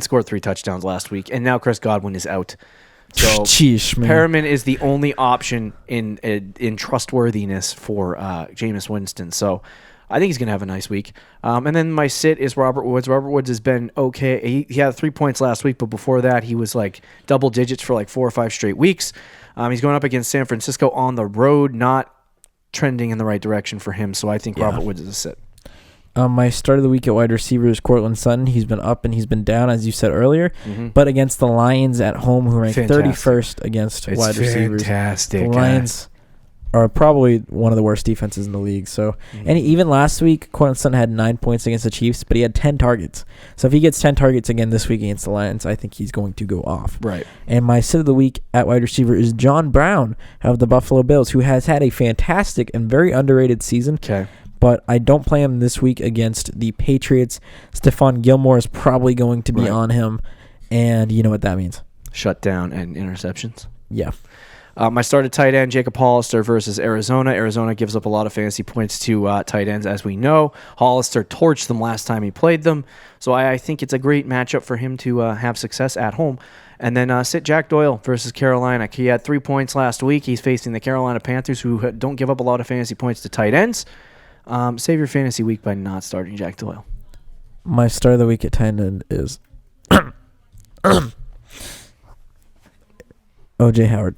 Speaker 2: scored 3 touchdowns last week, and now Chris Godwin is out. So Perriman is the only option in trustworthiness for Jameis Winston. So I think he's going to have a nice week. And then my sit is Robert Woods. Robert Woods has been okay. He had 3 points last week, but before that he was like double digits for like 4 or 5 straight weeks. He's going up against San Francisco on the road, not trending in the right direction for him. So I think Robert Woods is a sit.
Speaker 3: My start of the week at wide receiver is Courtland Sutton. He's been up and he's been down, as you said earlier. Mm-hmm. But against the Lions at home, who ranked 31st against wide receivers.
Speaker 2: Fantastic.
Speaker 3: The Lions are probably one of the worst defenses in the league. So, and even last week, Winston had 9 points against the Chiefs, but he had 10 targets. So if he gets 10 targets again this week against the Lions, I think he's going to go off.
Speaker 2: Right.
Speaker 3: And my sit of the week at wide receiver is John Brown of the Buffalo Bills, who has had a fantastic and very underrated season.
Speaker 2: Okay.
Speaker 3: But I don't play him this week against the Patriots. Stephon Gilmore is probably going to be on him, and you know what that means.
Speaker 2: Shutdown and interceptions.
Speaker 3: Yeah.
Speaker 2: My started tight end, Jacob Hollister versus Arizona. Arizona gives up a lot of fantasy points to tight ends, as we know. Hollister torched them last time he played them, so I think it's a great matchup for him to have success at home. And then sit Jack Doyle versus Carolina. He had 3 points last week. He's facing the Carolina Panthers, who don't give up a lot of fantasy points to tight ends. Save your fantasy week by not starting Jack Doyle.
Speaker 3: My start of the week at tight end is O.J. Howard.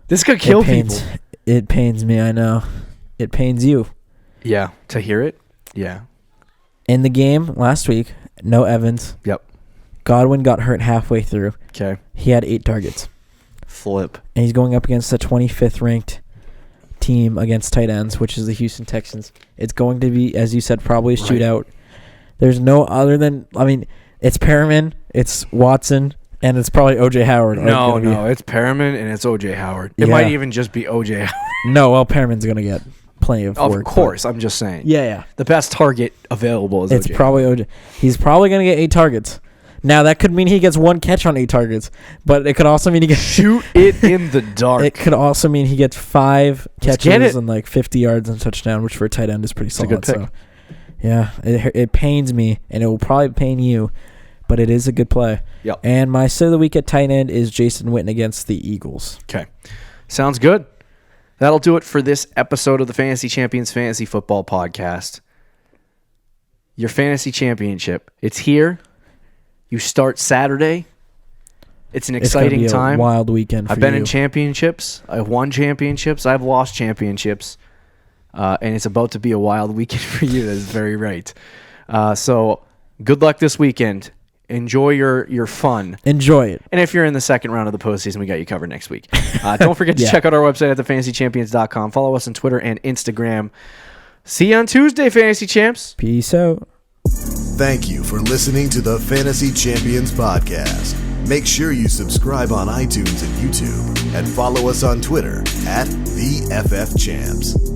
Speaker 2: This could kill people.
Speaker 3: It pains me, I know. It pains you.
Speaker 2: Yeah, to hear it. Yeah.
Speaker 3: In the game last week, no Evans.
Speaker 2: Yep.
Speaker 3: Godwin got hurt halfway through.
Speaker 2: Okay.
Speaker 3: He had 8 targets.
Speaker 2: Flip.
Speaker 3: And he's going up against the 25th ranked team against tight ends, which is the Houston Texans. It's going to be, as you said, probably a shootout. There's no other than, it's Perriman, it's Watson, and it's probably O.J. Howard.
Speaker 2: No, it's Perriman and it's O.J. Howard. It might even just be O.J. Howard.
Speaker 3: No, well, Perriman's going to get plenty of work.
Speaker 2: Of course, I'm just saying.
Speaker 3: Yeah.
Speaker 2: The best target available is
Speaker 3: it's
Speaker 2: O.J.
Speaker 3: probably O.J. He's probably going to get 8 targets. Now, that could mean he gets 1 catch on 8 targets, but it could also mean he gets...
Speaker 2: Shoot it in the dark.
Speaker 3: It could also mean he gets 5 catches and 50 yards and touchdown, which for a tight end is pretty solid.
Speaker 2: It's a good pick.
Speaker 3: So, yeah, it pains me, and it will probably pain you, but it is a good play.
Speaker 2: Yep.
Speaker 3: And my sit of the week at tight end is Jason Witten against the Eagles.
Speaker 2: Okay. Sounds good. That'll do it for this episode of the Fantasy Champions Fantasy Football Podcast. Your fantasy championship. It's here. You start Saturday. It's an exciting time.
Speaker 3: A wild weekend for
Speaker 2: I've been
Speaker 3: you.
Speaker 2: in championships. I've won championships. I've lost championships. And it's about to be a wild weekend for you. That's very right. So good luck this weekend. Enjoy your fun.
Speaker 3: Enjoy it.
Speaker 2: And if you're in the second round of the postseason, we got you covered next week. Don't forget to check out our website at thefantasychampions.com. Follow us on Twitter and Instagram. See you on Tuesday, Fantasy Champs.
Speaker 3: Peace out.
Speaker 1: Thank you for listening to the Fantasy Champions Podcast. Make sure you subscribe on iTunes and YouTube and follow us on Twitter at TheFFChamps.